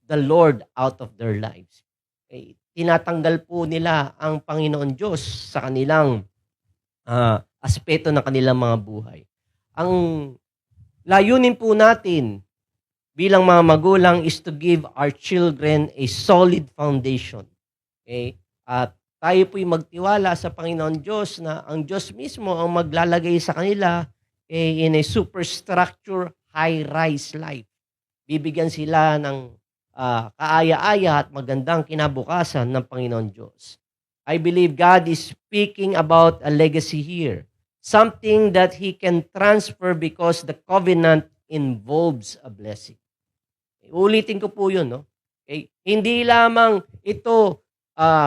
the Lord out of their lives. Tinatanggal po nila ang Panginoon Diyos sa kanilang aspeto ng kanilang mga buhay. Ang layunin po natin bilang mga magulang is to give our children a solid foundation. At tayo po'y magtiwala sa Panginoon Diyos na ang Diyos mismo ang maglalagay sa kanila in a superstructure, high-rise life. Bibigyan sila ng kaaya-aya at magandang kinabukasan ng Panginoon Diyos. I believe God is speaking about a legacy here. Something that He can transfer because the covenant involves a blessing. Ulitin ko po yun, no? Hindi lamang ito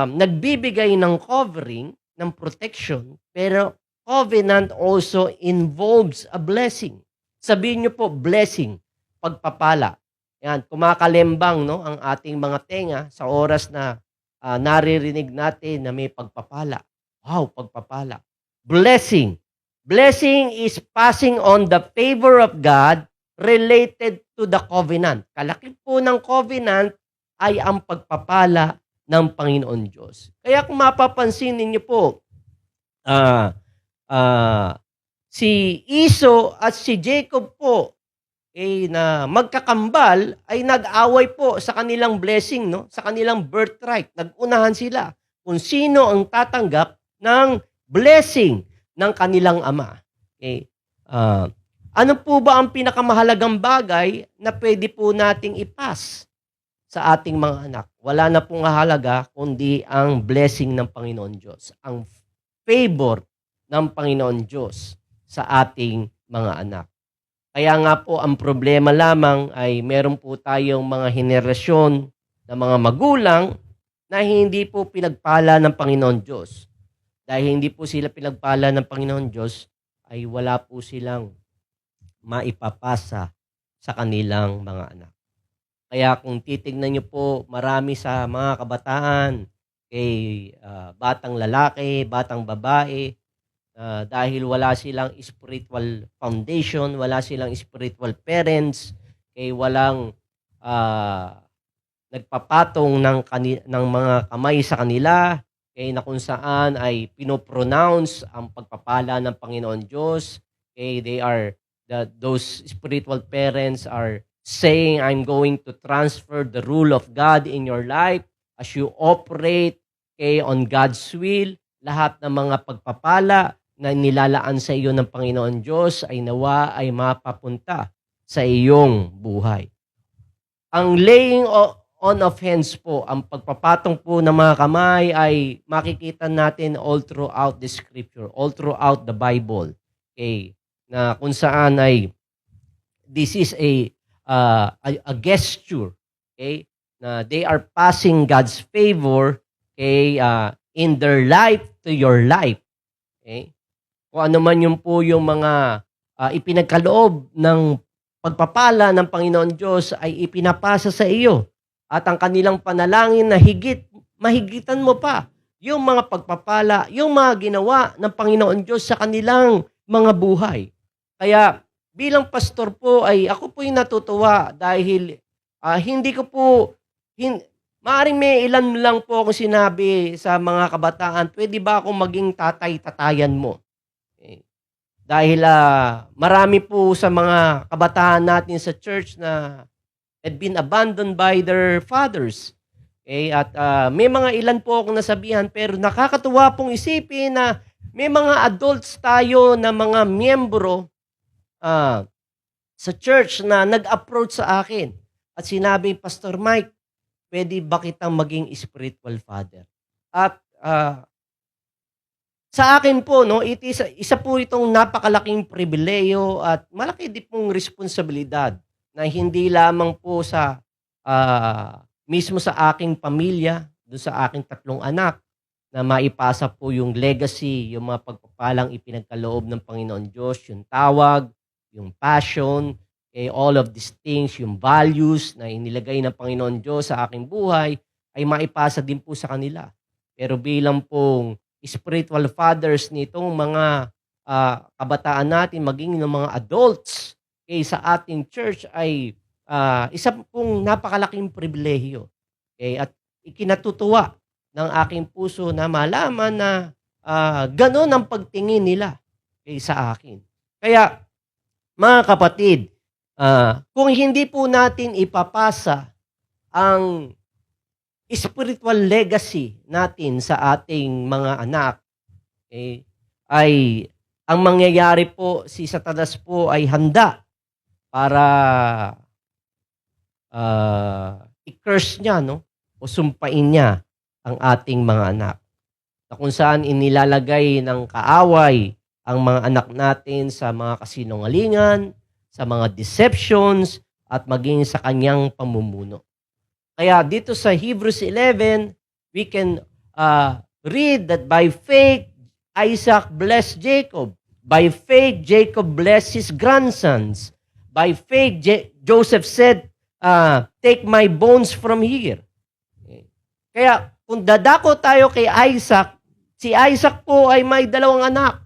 nagbibigay ng covering, ng protection, pero covenant also involves a blessing. Sabihin niyo po, blessing, pagpapala. Yan, kumakalembang, no, ang ating mga tenga sa oras na naririnig natin na may pagpapala. Wow, pagpapala. Blessing. Blessing is passing on the favor of God related to the covenant. Kalakip po ng covenant ay ang pagpapala ng Panginoon Diyos. Kaya kung mapapansin ninyo po, si Esau at si Jacob po na magkakambal ay nag-away po sa kanilang blessing, no? Sa kanilang birthright. Nag-unahan sila kung sino ang tatanggap ng blessing ng kanilang ama. Ano po ba ang pinakamahalagang bagay na pwede po nating ipas sa ating mga anak? Wala na pong halaga kundi ang blessing ng Panginoon Diyos, ang favor ng Panginoon Diyos sa ating mga anak. Kaya nga po ang problema lamang ay meron po tayong mga henerasyon na mga magulang na hindi po pinagpala ng Panginoon Diyos. Dahil hindi po sila pinagpala ng Panginoon Diyos, ay wala po silang maipapasa sa kanilang mga anak. Kaya kung titignan niyo po, marami sa mga kabataan, batang lalaki, batang babae, dahil wala silang spiritual foundation, wala silang spiritual parents, walang nagpapatong ng mga kamay sa kanila, na kung saan ay pinopronounce ang pagpapala ng Panginoon Diyos. Those spiritual parents are saying, I'm going to transfer the rule of God in your life as you operate on God's will. Lahat ng mga pagpapala na nilalaan sa iyo ng Panginoon Diyos ay nawa ay mapapunta sa iyong buhay. Ang laying on of hands po, ang pagpapatong po ng mga kamay ay makikita natin all throughout the scripture, all throughout the Bible. Na kung saan ay this is a gesture, na they are passing God's favor in their life to your life. Kung ano man yung po yung mga ipinagkaloob ng pagpapala ng Panginoon Diyos ay ipinapasa sa iyo. At ang kanilang panalangin na mahigitan mo pa yung mga pagpapala, yung mga ginawa ng Panginoon Diyos sa kanilang mga buhay. Kaya bilang pastor po ay ako po'y natutuwa dahil hindi ko po, maaaring may ilan lang po akong sinabi sa mga kabataan, pwede ba akong maging tatay-tatayan mo? Dahil marami po sa mga kabataan natin sa church na had been abandoned by their fathers. At may mga ilan po akong nasabihan, pero nakakatuwa pong isipin na may mga adults tayo na mga miyembro sa church na nag-approach sa akin at sinabi, Pastor Mike, pwede ba kitang maging spiritual father? At sa akin po, no, isa po itong napakalaking pribileyo at malaki din pong responsibilidad na hindi lamang po sa mismo sa aking pamilya, doon sa aking 3 anak, na maipasa po yung legacy, yung mga pagpapalang ipinagkaloob ng Panginoon Diyos, yung tawag, yung passion, all of these things, yung values na inilagay ng Panginoon Diyos sa aking buhay, ay maipasa din po sa kanila. Pero bilang pong spiritual fathers nitong mga kabataan natin, maging ng mga adults sa ating church ay isa pong napakalaking pribilehiyo. At ikinatutuwa ng aking puso na malaman na gano'n ang pagtingin nila sa akin. Kaya, mga kapatid, kung hindi po natin ipapasa ang spiritual legacy natin sa ating mga anak, ay ang mangyayari po, si Satanas po ay handa para i-curse niya, no? O sumpain niya ang ating mga anak. Na kung saan inilalagay ng kaaway ang mga anak natin sa mga kasinungalingan, sa mga deceptions, at maging sa kanyang pamumuno. Kaya dito sa Hebrews 11, we can read that by faith, Isaac blessed Jacob. By faith, Jacob blessed his grandsons. By faith, Joseph said, take my bones from here. Kaya kung dadako tayo kay Isaac, si Isaac po ay may 2 anak.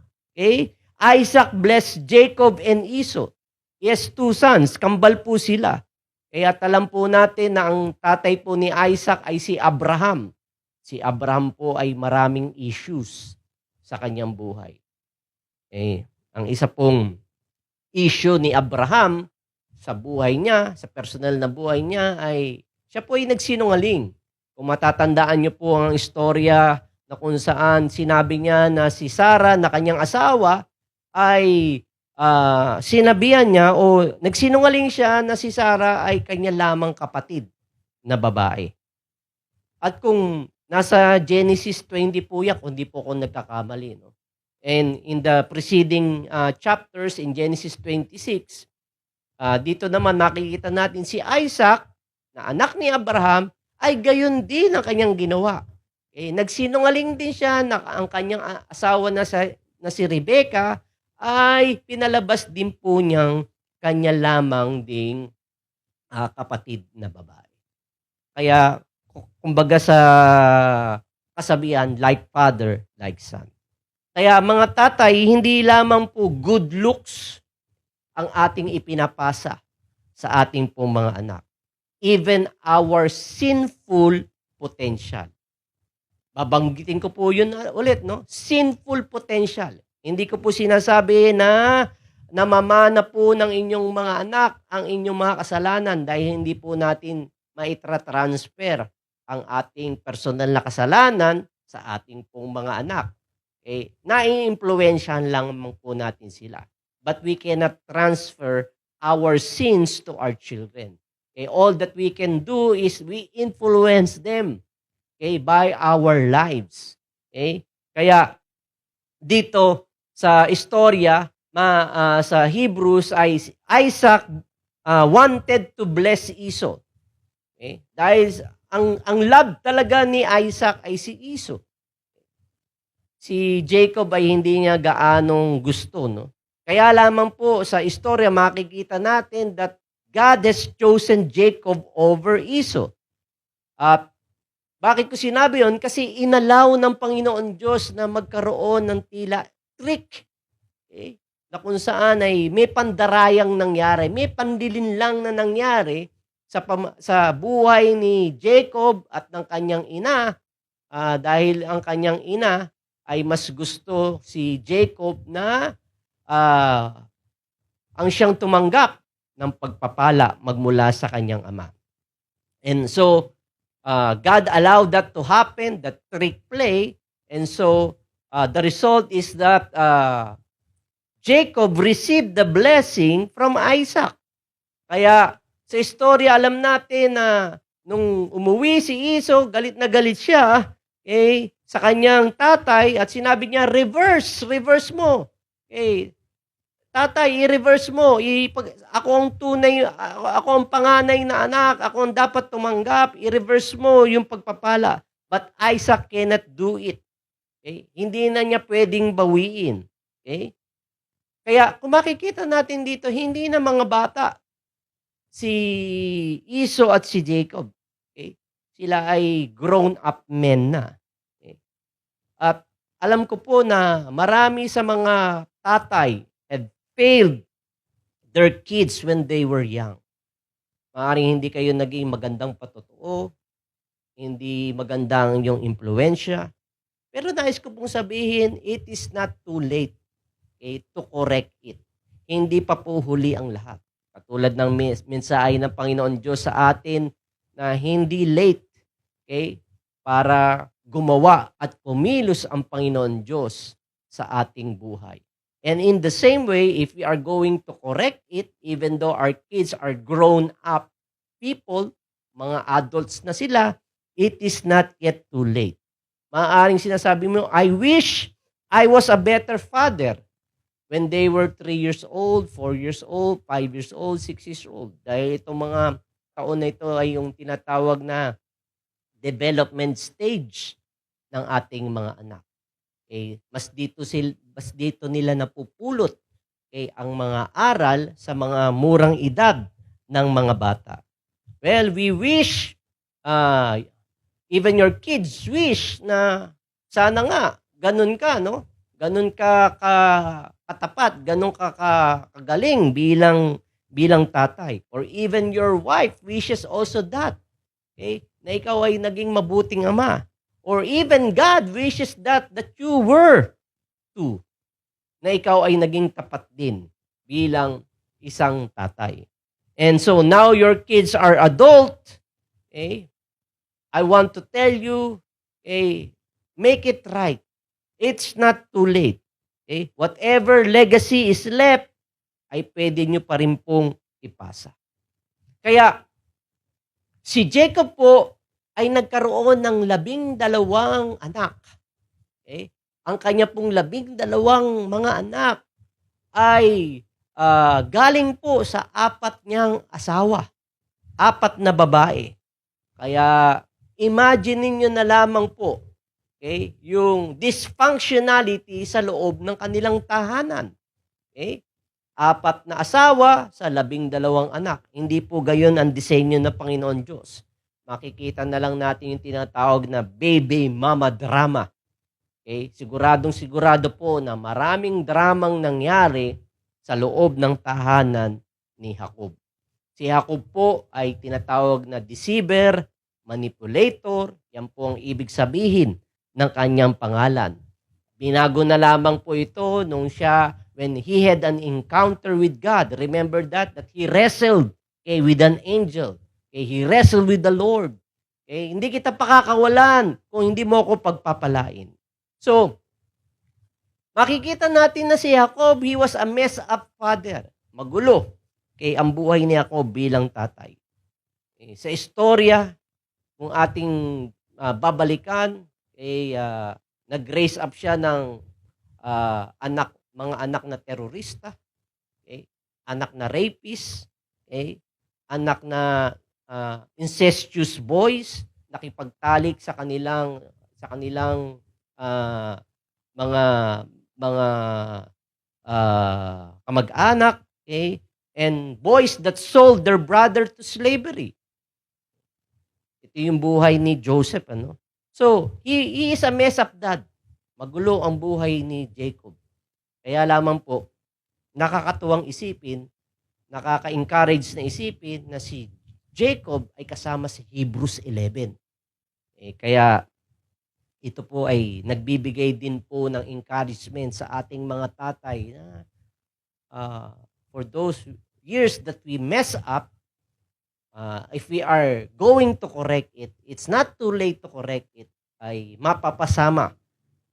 Isaac blessed Jacob and Esau. He has 2 sons, kambal po sila. Kaya alam po natin na ang tatay po ni Isaac ay si Abraham. Si Abraham po ay maraming issues sa kanyang buhay. Ang isa pong issue ni Abraham sa buhay niya, sa personal na buhay niya, ay siya po ay nagsinungaling. Kung matatandaan niyo po ang istorya na kung saan sinabi niya na si Sarah na kanyang asawa ay sinabihan niya o nagsinungaling siya na si Sarah ay kanya lamang kapatid na babae. At kung nasa Genesis 20 po yan, kung di po ako nagkakamali, no? And in the preceding chapters in Genesis 26, dito naman nakikita natin si Isaac, na anak ni Abraham, ay gayon din ang kanyang ginawa. Nagsinungaling din siya na ang kanyang asawa na si Rebecca ay pinalabas din po niyang kanya lamang ding kapatid na babae. Kaya, kumbaga sa kasabihan, like father, like son. Kaya mga tatay, hindi lamang po good looks ang ating ipinapasa sa ating pong mga anak. Even our sinful potential. Babanggitin ko po yun ulit, no? Sinful potential. Hindi ko po sinasabi na namamana po ng inyong mga anak ang inyong mga kasalanan dahil hindi po natin maitra-transfer ang ating personal na kasalanan sa ating pong mga anak. Nai-influensyahan lang po natin sila. But we cannot transfer our sins to our children. All that we can do is we influence them by our lives. Kaya dito sa istorya sa Hebrews ay Isaac wanted to bless Esau. Dahil ang love talaga ni Isaac ay si Esau. Si Jacob ay hindi niya gaanong gusto, no? Kaya lamang po sa istorya makikita natin that God has chosen Jacob over Esau. At bakit ko sinabi yon? Kasi inalaw ng Panginoon Diyos na magkaroon ng tila trick. Okay? Na kung saan ay may pandarayang nangyari, may pandilinlang na nangyari sa buhay ni Jacob at ng kanyang ina, dahil ang kanyang ina ay mas gusto si Jacob na ang siyang tumanggap ng pagpapala magmula sa kanyang ama. And so, God allowed that to happen, that trick play, and so the result is that Jacob received the blessing from Isaac. Kaya sa istorya alam natin na nung umuwi si Esau, galit na galit siya sa kanyang tatay at sinabi niya, reverse mo. Tatay, i-reverse mo. Ako ang tunay, ako ang panganay na anak, ako ang dapat tumanggap, i-reverse mo yung pagpapala. But Isaac cannot do it. Hindi na niya pwedeng bawiin. Kaya kung makikita natin dito, hindi na mga bata si Esau at si Jacob. Sila ay grown-up men na. At alam ko po na marami sa mga tatay had failed their kids when they were young. Maaaring hindi kayo naging magandang patotoo, hindi magandang yung impluensya. Pero nais ko pong sabihin, it is not too late to correct it. Hindi pa po huli ang lahat. Katulad ng mensahe ng Panginoon Diyos sa atin na hindi late para gumawa at kumilos ang Panginoon Diyos sa ating buhay. And in the same way, if we are going to correct it, even though our kids are grown-up people, mga adults na sila, it is not yet too late. Maaaring sinasabi mo, I wish I was a better father when they were 3 years old, 4 years old, 5 years old, 6 years old. Dahil itong mga taon na ito ay yung tinatawag na development stage ng ating mga anak. Mas dito nila napupulot ang mga aral sa mga murang edad ng mga bata. Well, we wish, even your kids wish na sana nga, ganun ka, no? Ganun ka katapat, ganun ka kagaling bilang tatay. Or even your wife wishes also that. Na ikaw ay naging mabuting ama. Or even God wishes that you were too. Na ikaw ay naging tapat din bilang isang tatay. And so now your kids are adult. I want to tell you, make it right. It's not too late. Whatever legacy is left, ay pwede nyo pa rin pong ipasa. Kaya, si Jacob po ay nagkaroon ng 12 anak. Ang kanya pong 12 mga anak ay galing po sa 4 niyang asawa. 4 na babae. Kaya, imagine niyo na lamang po yung dysfunctionality sa loob ng kanilang tahanan. 4 na asawa sa 12 anak. Hindi po gayon ang disenyo ng Panginoon Diyos. Makikita na lang natin yung tinatawag na baby mama drama. Siguradong-sigurado po na maraming dramang nangyari sa loob ng tahanan ni Jacob. Si Jacob po ay tinatawag na deceiver, manipulator. Yan po ang ibig sabihin ng kanyang pangalan. Binago na lamang po ito when he had an encounter with God. Remember that he wrestled with an angel. He wrestled with the Lord. Hindi kita pakakawalan kung hindi mo ako pagpapalain. So, makikita natin na si Jacob, he was a messed up father. Magulo. Ang buhay ni Jacob bilang tatay. Sa istorya, kung ating babalikan, nag-raise up siya ng mga anak na terorista, anak na rapist, anak na incestuous boys, nakipagtalik sa kanilang mga kamag-anak, okay? And boys that sold their brother to slavery. Ito yung buhay ni Joseph, ano? So, he is a mess up dad. Magulo ang buhay ni Jacob. Kaya lamang po, nakakatuwang isipin, nakaka-encourage na isipin na si Jacob ay kasama sa Hebrews 11. Kaya ito po ay nagbibigay din po ng encouragement sa ating mga tatay na for those years that we mess up, if we are going to correct it, it's not too late to correct it, ay mapapasama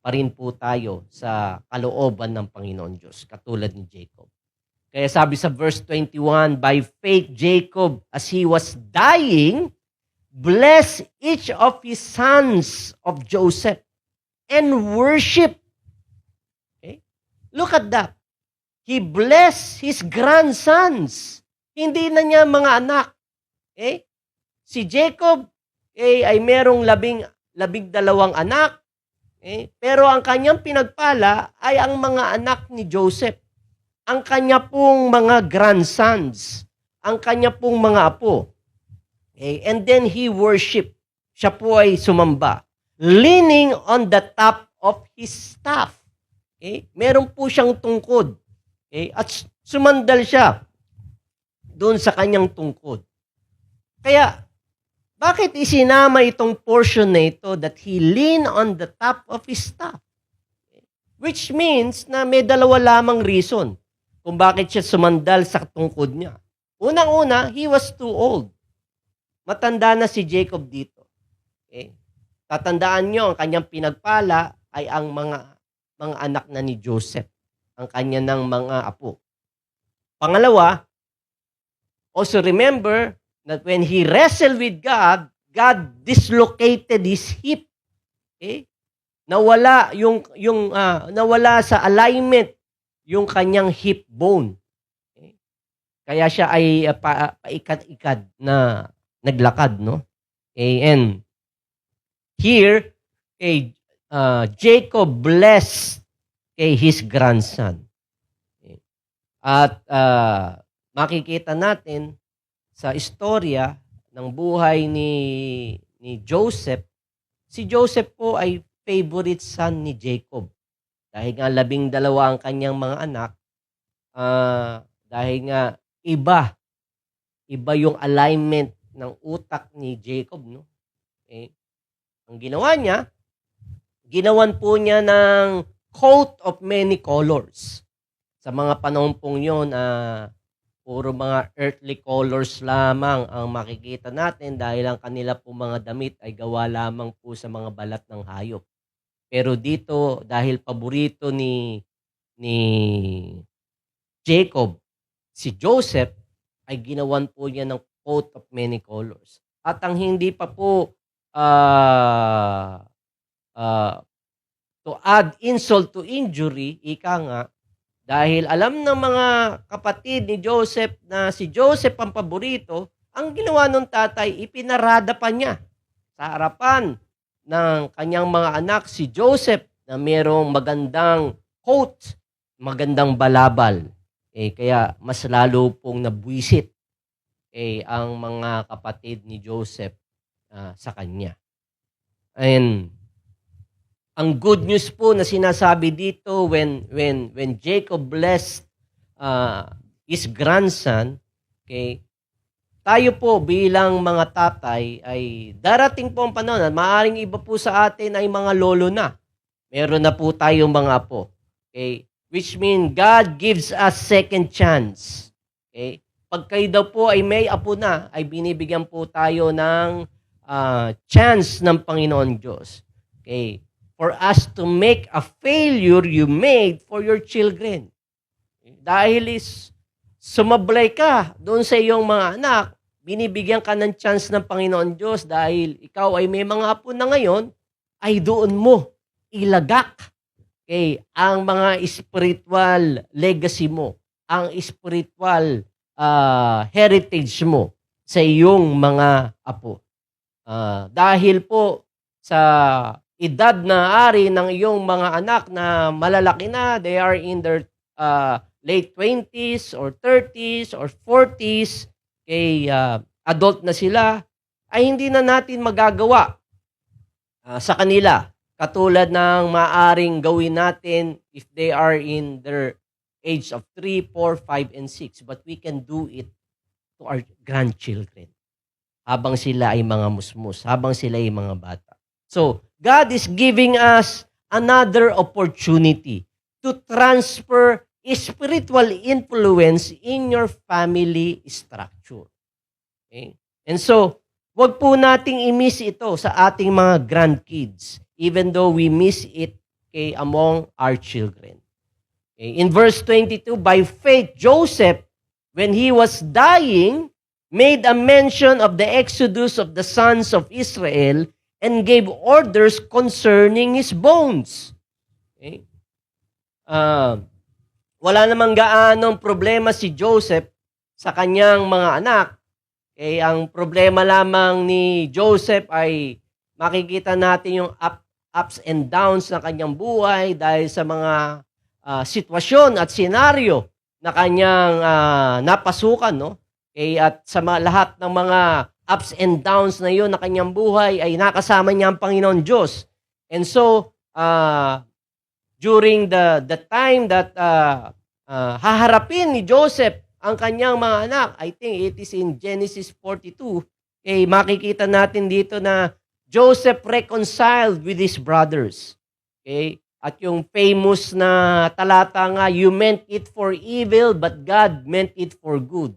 pa rin po tayo sa kalooban ng Panginoon Diyos, katulad ni Jacob. Kaya sabi sa verse 21, by faith Jacob, as he was dying, blessed each of his sons of Joseph and worship. Okay? Look at that. He blessed his grandsons. Hindi na niya mga anak. Okay? Si Jacob ay merong 12 anak. Okay? Pero ang kanyang pinagpala ay ang mga anak ni Joseph. Ang kanya pong mga grandsons. Ang kanya pong mga apo. Okay? And then he worshiped. Siya po ay sumamba. Leaning on the top of his staff. Okay? Meron po siyang tungkod. Okay? At sumandal siya doon sa kanyang tungkod. Kaya, bakit isinama itong portion na ito that he leaned on the top of his staff? Okay? Which means na may dalawa lamang reason kung bakit siya sumandal sa tungkod niya. Unang-una, he was too old. Matanda na si Jacob dito. Okay? Tatandaan nyo, ang kanyang pinagpala ay ang mga anak na ni Joseph. Ang kanya ng mga apo. Pangalawa, also remember that when he wrestled with God, God dislocated his hip. Okay? Nawala nawala sa alignment yung kanyang hip bone. Okay? Kaya siya ay paikad-ikad na naglakad, no? Okay, and here, Jacob blessed his grandson. Okay. At makikita natin sa istorya ng buhay ni Joseph, si Joseph po ay favorite son ni Jacob. Dahil nga 12 ang kanyang mga anak, dahil nga iba yung alignment ng utak ni Jacob, no? Okay. Ang ginawa niya, ginawan po niya ng coat of many colors. Sa mga panahon pong yun, puro mga earthly colors lamang ang makikita natin dahil ang kanila po mga damit ay gawa lamang po sa mga balat ng hayop. Pero dito, dahil paborito ni Jacob, si Joseph, ay ginawan po niya ng coat of many colors. At ang hindi pa po to add insult to injury, ika nga, dahil alam ng mga kapatid ni Joseph na si Joseph ang paborito, ang ginawa ng tatay, ipinarada pa niya sa harapan ng kanyang mga anak, si Joseph, na mayroong magandang coat, magandang balabal. Kaya mas lalo pong nabwisit ang mga kapatid ni Joseph sa kanya. And ang good news po na sinasabi dito when Jacob blessed his grandson, tayo po bilang mga tatay ay darating po ang panahon at maaaring iba po sa atin ay mga lolo na. Meron na po tayong mga apo. Which means God gives us second chance. Pag kayo daw po ay may apo na, ay binibigyan po tayo ng chance ng Panginoon Diyos. For us to make a failure you made for your children. Dahil sumablay ka doon sa iyong mga anak, binibigyan ka ng chance ng Panginoon Diyos dahil ikaw ay may mga apo na ngayon, ay doon mo ilagak ang mga spiritual legacy mo, ang spiritual heritage mo sa iyong mga apo. Dahil po sa edad na ari ng iyong mga anak na malalaki na, they are in their late 20s or 30s or 40s, adult na sila, ay hindi na natin magagawa sa kanila. Katulad ng maaring gawin natin if they are in their age of 3, 4, 5, and 6. But we can do it to our grandchildren. Habang sila ay mga musmus, habang sila ay mga bata. So, God is giving us another opportunity to transfer spiritual influence in your family structure. Okay? And so, wag po nating i-miss ito sa ating mga grandkids, even though we miss it among our children. Okay? In verse 22, by faith, Joseph, when he was dying, made a mention of the exodus of the sons of Israel and gave orders concerning his bones. Okay? Wala namang gaanong problema si Joseph sa kanyang mga anak. Okay? Ang problema lamang ni Joseph ay makikita natin yung ups and downs ng kanyang buhay dahil sa mga sitwasyon at senaryo na kanyang napasukan, no? At sa lahat ng mga ups and downs na yun na kanyang buhay ay nakasama niya ang Panginoon Diyos. And so, during the time that haharapin ni Joseph ang kanyang mga anak, I think it is in Genesis 42, makikita natin dito na Joseph reconciled with his brothers. Okay? At yung famous na talata nga, you meant it for evil, but God meant it for good.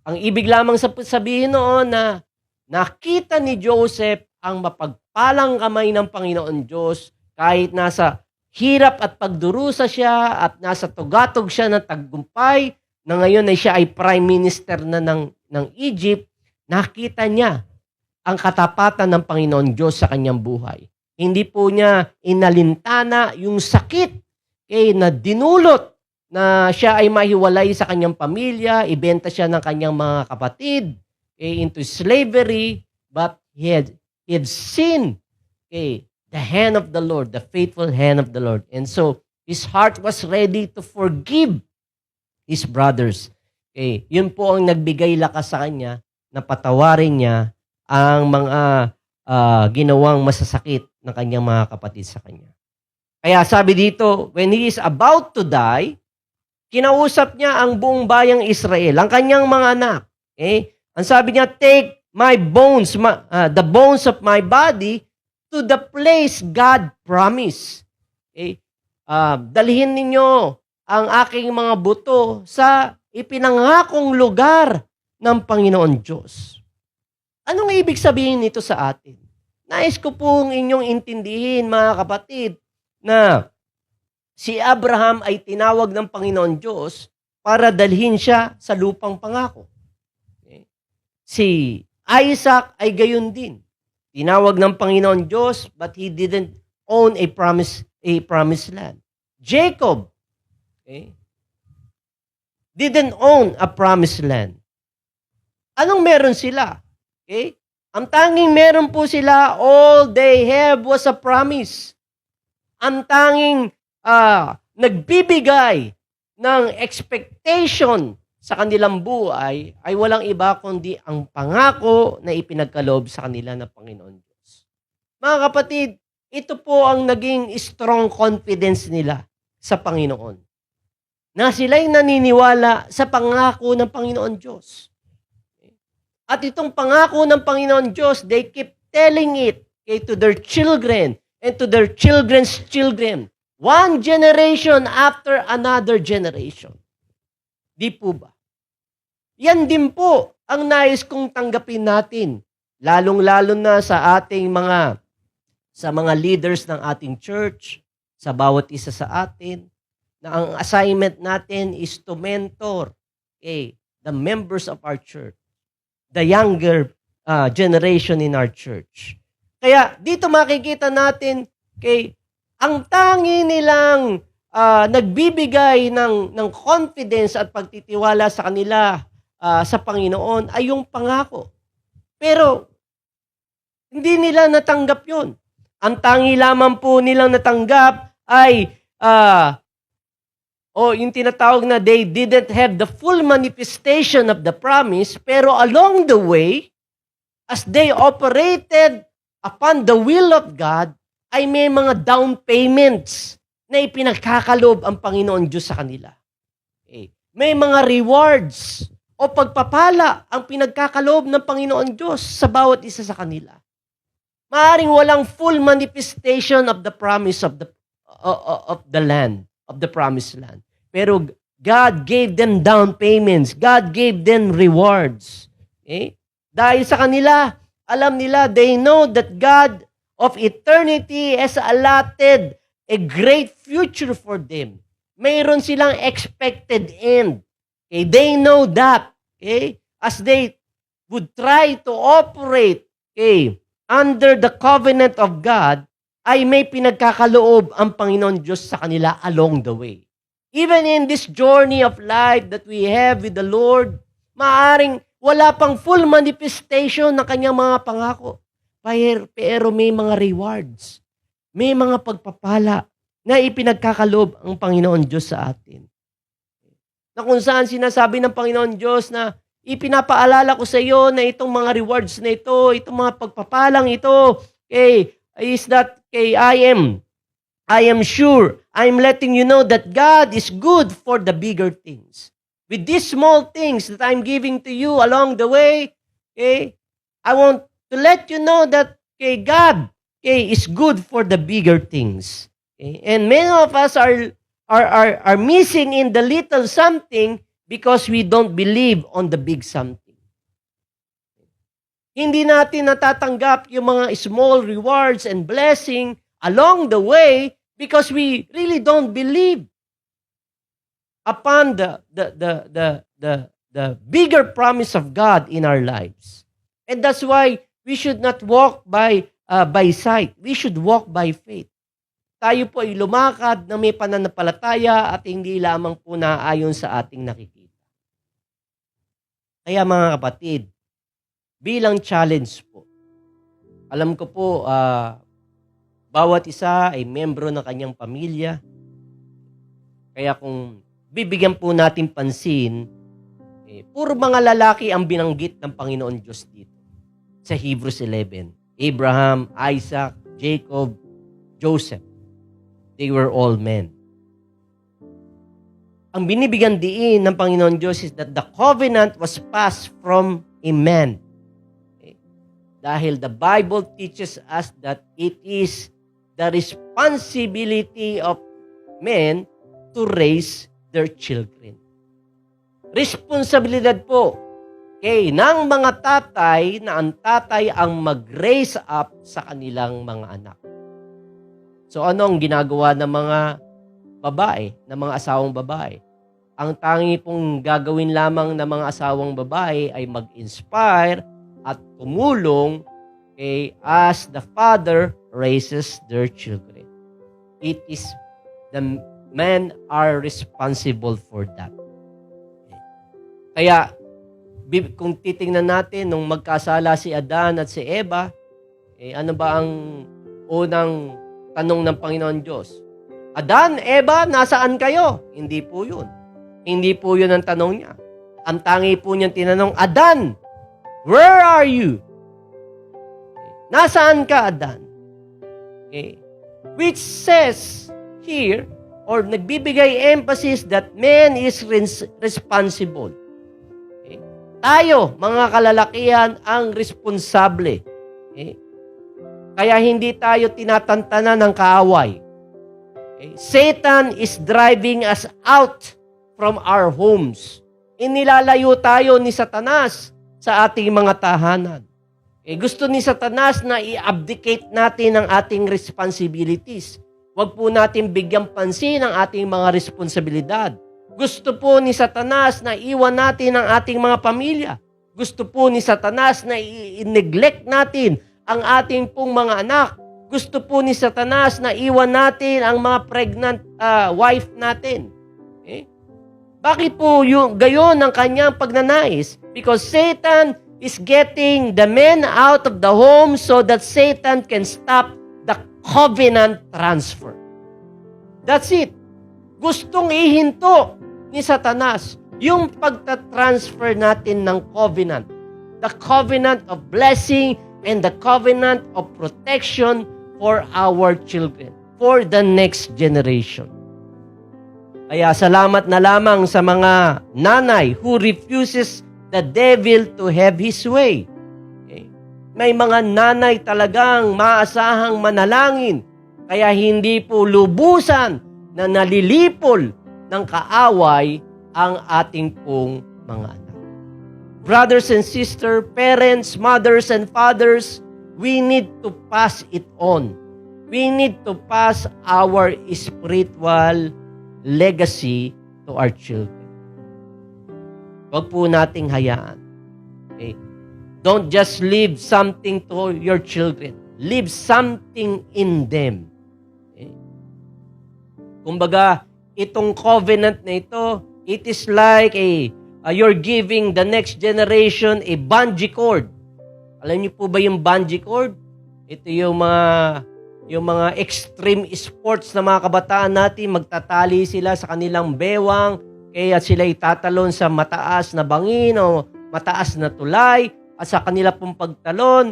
Ang ibig lamang sabihin noon na nakita ni Joseph ang mapagpalang kamay ng Panginoon Diyos kahit nasa hirap at pagdurusa siya at nasa tugatog siya ng tagumpay na ngayon ay siya ay prime minister na ng Egypt, nakita niya ang katapatan ng Panginoon Diyos sa kanyang buhay. Hindi po niya inalintana yung sakit na dinulot na siya ay mahiwalay sa kanyang pamilya, ibenta siya ng kanyang mga kapatid into slavery, but he had seen the hand of the Lord, the faithful hand of the Lord. And so, his heart was ready to forgive his brothers. Yun po ang nagbigay lakas sa kanya na patawarin niya ang mga ginawang masasakit ng kanyang mga kapatid sa kanya. Kaya sabi dito, when he is about to die, kinausap niya ang buong bayang Israel, ang kanyang mga anak. Ang sabi niya, take my bones, the bones of my body to the place God promised. Dalhin ninyo ang aking mga buto sa ipinangakong lugar ng Panginoon Diyos. Anong ibig sabihin nito sa atin? Nais ko pong inyong intindihin, mga kapatid, na si Abraham ay tinawag ng Panginoon Diyos para dalhin siya sa lupang pangako. Si Isaac ay gayon din. Tinawag ng Panginoon Diyos, but he didn't own a promised land. Jacob didn't own a promised land. Anong meron sila? Ang tanging meron po sila, all they have was a promise. Ang tanging nagbibigay ng expectation sa kanilang buhay ay walang iba kundi ang pangako na ipinagkaloob sa kanila ng Panginoon Diyos. Mga kapatid, ito po ang naging strong confidence nila sa Panginoon. Na sila'y naniniwala sa pangako ng Panginoon Diyos. At itong pangako ng Panginoon Diyos, they keep telling it to their children and to their children's children. One generation after another generation. Di po ba? Yan din po ang nais kong tanggapin natin, lalong-lalo na sa ating mga leaders ng ating church, sa bawat isa sa atin, na ang assignment natin is to mentor the members of our church, the younger generation in our church. Kaya dito makikita natin ang tangi nilang nagbibigay ng confidence at pagtitiwala sa kanila sa Panginoon ay yung pangako. Pero hindi nila natanggap yon. Ang tangi lamang po nilang natanggap ay o yung tinatawag na they didn't have the full manifestation of the promise, pero along the way, as they operated upon the will of God, ay may mga down payments na ipinagkakaloob ang Panginoon Diyos sa kanila. Okay. May mga rewards o pagpapala ang pinagkakaloob ng Panginoon Diyos sa bawat isa sa kanila. Maaring walang full manifestation of the promise of the land, of the promised land. Pero God gave them down payments. God gave them rewards. Okay? Dahil sa kanila, alam nila, they know that God of eternity has allotted a great future for them. Mayroon silang expected end. Okay? They know that. Okay? As they would try to operate under the covenant of God, ay may pinagkakaloob ang Panginoon Diyos sa kanila along the way. Even in this journey of life that we have with the Lord, maaring wala pang full manifestation ng kanyang mga pangako. Pero may mga rewards, may mga pagpapala na ipinagkakaloob ang Panginoon Diyos sa atin. Na kung saan sinasabi ng Panginoon Diyos na ipinapaalala ko sa iyo na itong mga rewards na ito, itong mga pagpapalang ito, is that I am sure, I'm letting you know that God is good for the bigger things. With these small things that I'm giving to you along the way, I want to let you know that God is good for the bigger things. And many of us are missing in the little something because we don't believe on the big something. Hindi natin natatanggap yung mga small rewards and blessing along the way because we really don't believe upon the bigger promise of God in our lives. And that's why we should not walk by sight. We should walk by faith. Tayo po ay lumakad na may pananampalataya at hindi lamang po naayon sa ating nakikita. Kaya mga kapatid, bilang challenge po, alam ko po, bawat isa ay membro ng kanyang pamilya. Kaya kung bibigyan po natin pansin, puro mga lalaki ang binanggit ng Panginoon Diyos dito. Sa Hebrews 11, Abraham, Isaac, Jacob, Joseph, they were all men. Ang binibigyan diin ng Panginoon Diyos is that the covenant was passed from a man. Dahil the Bible teaches us that it is the responsibility of men to raise their children. Responsibilidad po ng mga tatay na ang tatay ang mag-raise up sa kanilang mga anak. So ano ang ginagawa ng mga babae, ng mga asawang babae? Ang tangi pong gagawin lamang ng mga asawang babae ay mag-inspire at tumulong as the father raises their children. It is the men are responsible for that. Kaya kung titingnan natin nung magkasala si Adan at si Eva, ano ba ang unang tanong ng Panginoon Diyos? Adan, Eva, nasaan kayo? Hindi po yun. Hindi po yun ang tanong niya. Ang tangi po niyang tinanong, Adan, where are you? Nasaan ka, Adan? Which says here, or nagbibigay emphasis that man is responsible. Tayo, mga kalalakihan, ang responsable. Kaya hindi tayo tinatantanan ng kaaway. Satan is driving us out from our homes. Inilalayo tayo ni Satanas sa ating mga tahanan. Gusto ni Satanas na i-abdicate natin ang ating responsibilities. Huwag po natin bigyang pansin ang ating mga responsibilidad. Gusto po ni Satanas na iwan natin ang ating mga pamilya. Gusto po ni Satanas na i-neglect natin ang ating pong mga anak. Gusto po ni Satanas na iwan natin ang mga pregnant wife natin. Bakit po gayon ang kanyang pagnanais? Because Satan is getting the men out of the home so that Satan can stop the covenant transfer. That's it. Gustong ihinto ni Satanas yung pagtatransfer natin ng covenant. The covenant of blessing and the covenant of protection for our children, for the next generation. Kaya salamat na lamang sa mga nanay who refuses the devil to have his way. Okay? May mga nanay talagang maasahang manalangin, kaya hindi po lubusan na nalilipol ng kaaway ang ating pong mga anak. Brothers and sisters, parents, mothers and fathers, we need to pass it on. We need to pass our spiritual legacy to our children. Huwag po nating hayaan. Okay? Don't just leave something to your children. Leave something in them. Okay? Kumbaga, itong covenant na ito, it is like you're giving the next generation a bungee cord. Alam niyo po ba yung bungee cord? Ito yung mga extreme sports na mga kabataan natin, magtatali sila sa kanilang bewang, kaya sila itatalon sa mataas na bangin o mataas na tulay, at sa kanila pong pagtalon,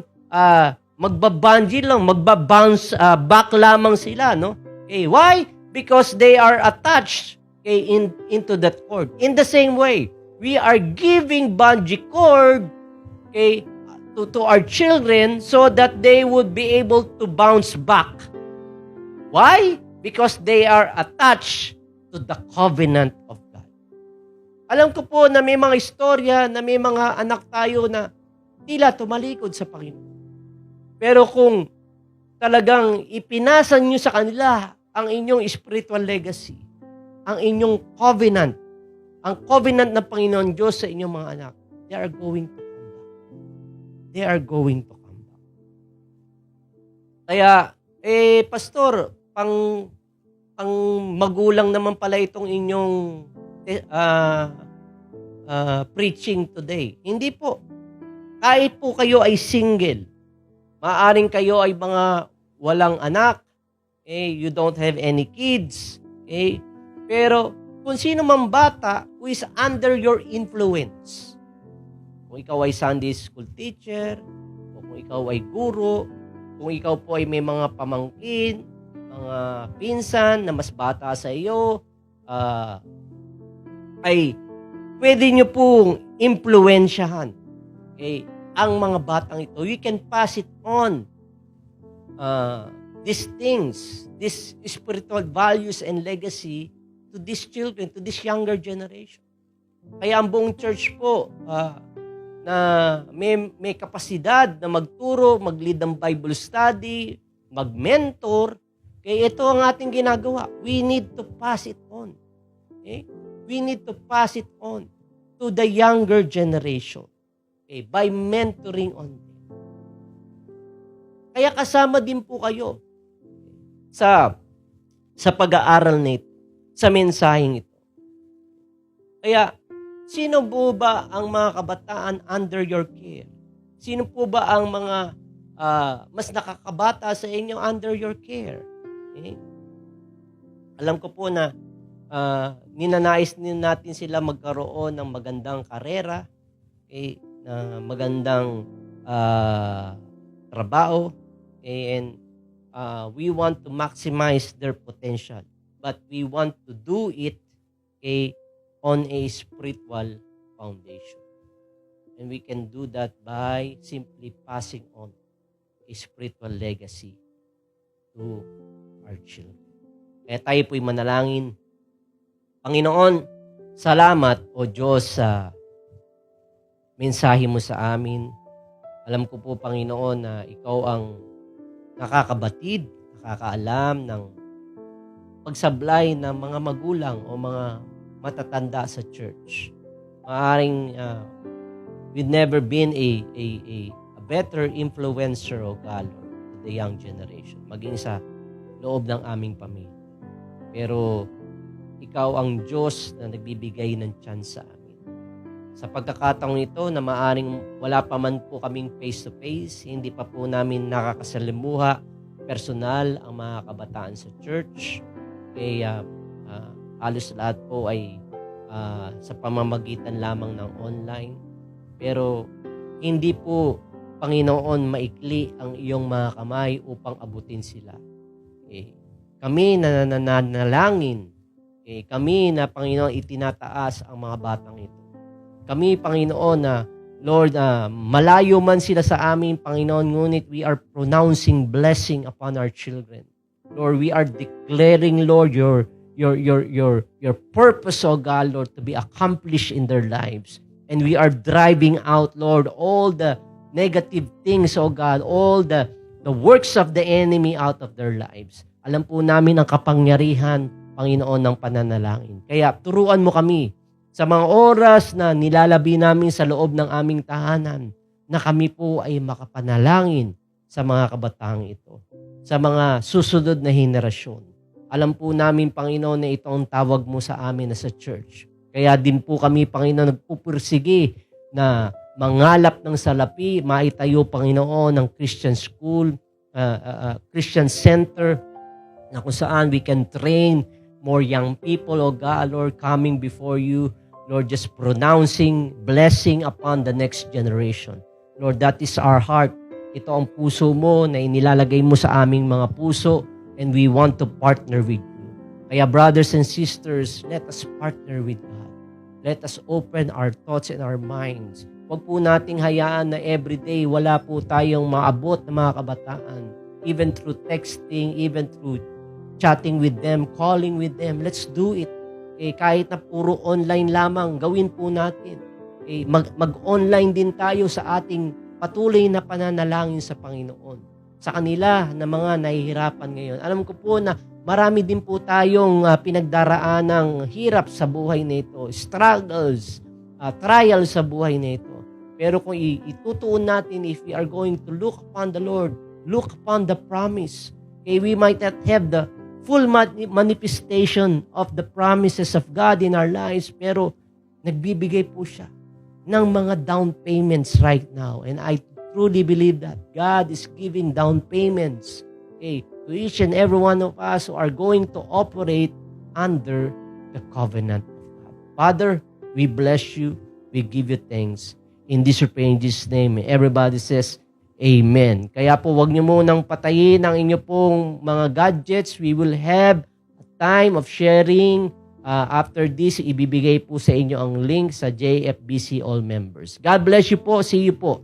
magbabungee lang, magbabounce back lamang sila, no? Okay, why? Because they are attached into that cord. In the same way, we are giving bungee cord to our children so that they would be able to bounce back. Why? Because they are attached to the covenant of God. Alam ko po na may mga istorya na may mga anak tayo na tila tumalikod sa Panginoon. Pero kung talagang ipinasa nyo sa kanila ang inyong spiritual legacy, ang inyong covenant, ang covenant ng Panginoon Diyos sa inyong mga anak, they are going to come back. They are going to come back. Kaya, pastor, pang magulang naman pala itong inyong preaching today. Hindi po. Kahit po kayo ay single, maaaring kayo ay mga walang anak, you don't have any kids, pero kung sino mang bata who is under your influence, kung ikaw ay Sunday school teacher, o kung ikaw ay guro, kung ikaw po ay may mga pamangkin, mga pinsan na mas bata sa iyo, ay pwede nyo pong impluensyahan ang mga batang ito. You can pass it on. These things, these spiritual values and legacy to these children, to this younger generation. Kaya ang buong church po na may kapasidad na magturo, mag-lead ng Bible study, mag-mentor, kaya ito ang ating ginagawa. We need to pass it on. Okay? We need to pass it on to the younger generation by mentoring on them. Kaya kasama din po kayo sa pag-aaral nito, sa mensaheng ito. Kaya, sino po ba ang mga kabataan under your care? Sino po ba ang mga mas nakakabata sa inyo under your care? Alam ko po na ninanais din natin sila magkaroon ng magandang karera, na magandang trabaho, and we want to maximize their potential. But we want to do it on a spiritual foundation. And we can do that by simply passing on a spiritual legacy to our children. Kaya tayo po'y manalangin. Panginoon, salamat o Diyos sa mensahe mo sa amin. Alam ko po, Panginoon, na ikaw ang nakakabatid, nakakaalam ng pagsablay ng mga magulang o mga matatanda sa church. Maaring we've never been a better influencer, O God, to the young generation, maging sa loob ng aming pamilya. Pero ikaw ang Diyos na nagbibigay ng chance sa amin. Sa pagkakataong ito na maaring wala pa man po kaming face-to-face, hindi pa po namin nakakasalimuha personal ang mga kabataan sa church, kaya halos lahat po ay sa pamamagitan lamang ng online. Pero hindi po, Panginoon, maikli ang iyong mga kamay upang abutin sila. Kami na nananalangin, kami na, Panginoon, itinataas ang mga batang ito. Kami, Panginoon, na Lord, malayo man sila sa amin, Panginoon, ngunit we are pronouncing blessing upon our children. Lord, we are declaring, Lord, your purpose, O God, Lord, to be accomplished in their lives. And we are driving out, Lord, all the negative things, O God, all the works of the enemy out of their lives. Alam po namin ang kapangyarihan, Panginoon, ng pananalangin. Kaya turuan mo kami sa mga oras na nilalabi namin sa loob ng aming tahanan, na kami po ay makapanalangin sa mga kabataang ito, sa mga susunod na henerasyon. Alam po namin, Panginoon, na ito ang tawag mo sa amin na sa church. Kaya din po kami, Panginoon, nagpupursige na mangalap ng salapi, maitayo, Panginoon, ng Christian school, Christian center, na kung saan we can train more young people, O God, Lord, coming before you, Lord, just pronouncing blessing upon the next generation. Lord, that is our heart. Ito ang puso mo na inilalagay mo sa aming mga puso, and we want to partner with you. Kaya brothers and sisters, let us partner with God. Let us open our thoughts and our minds. Huwag po nating hayaan na everyday wala po tayong maabot na mga kabataan. Even through texting, even through chatting with them, calling with them. Let's do it. Kahit na puro online lamang, gawin po natin. Mag-online din tayo sa ating patuloy na pananalangin sa Panginoon. Sa kanila na mga nahihirapan ngayon. Alam ko po na marami din po tayong pinagdaraan ng hirap sa buhay nito, struggles, trials sa buhay nito. Pero kung itutuon natin, if we are going to look upon the Lord, look upon the promise, we might not have the full manifestation of the promises of God in our lives, pero nagbibigay po siya ng mga down payments right now. And I truly believe that God is giving down payments to each and every one of us who are going to operate under the covenant of God. Father, we bless you. We give you thanks. In this we pray in Jesus' name. Everybody says, Amen. Kaya po, wag niyo munang patayin ang inyo pong mga gadgets. We will have a time of sharing. After this, ibibigay po sa inyo ang link sa JFBC All Members. God bless you po. See you po.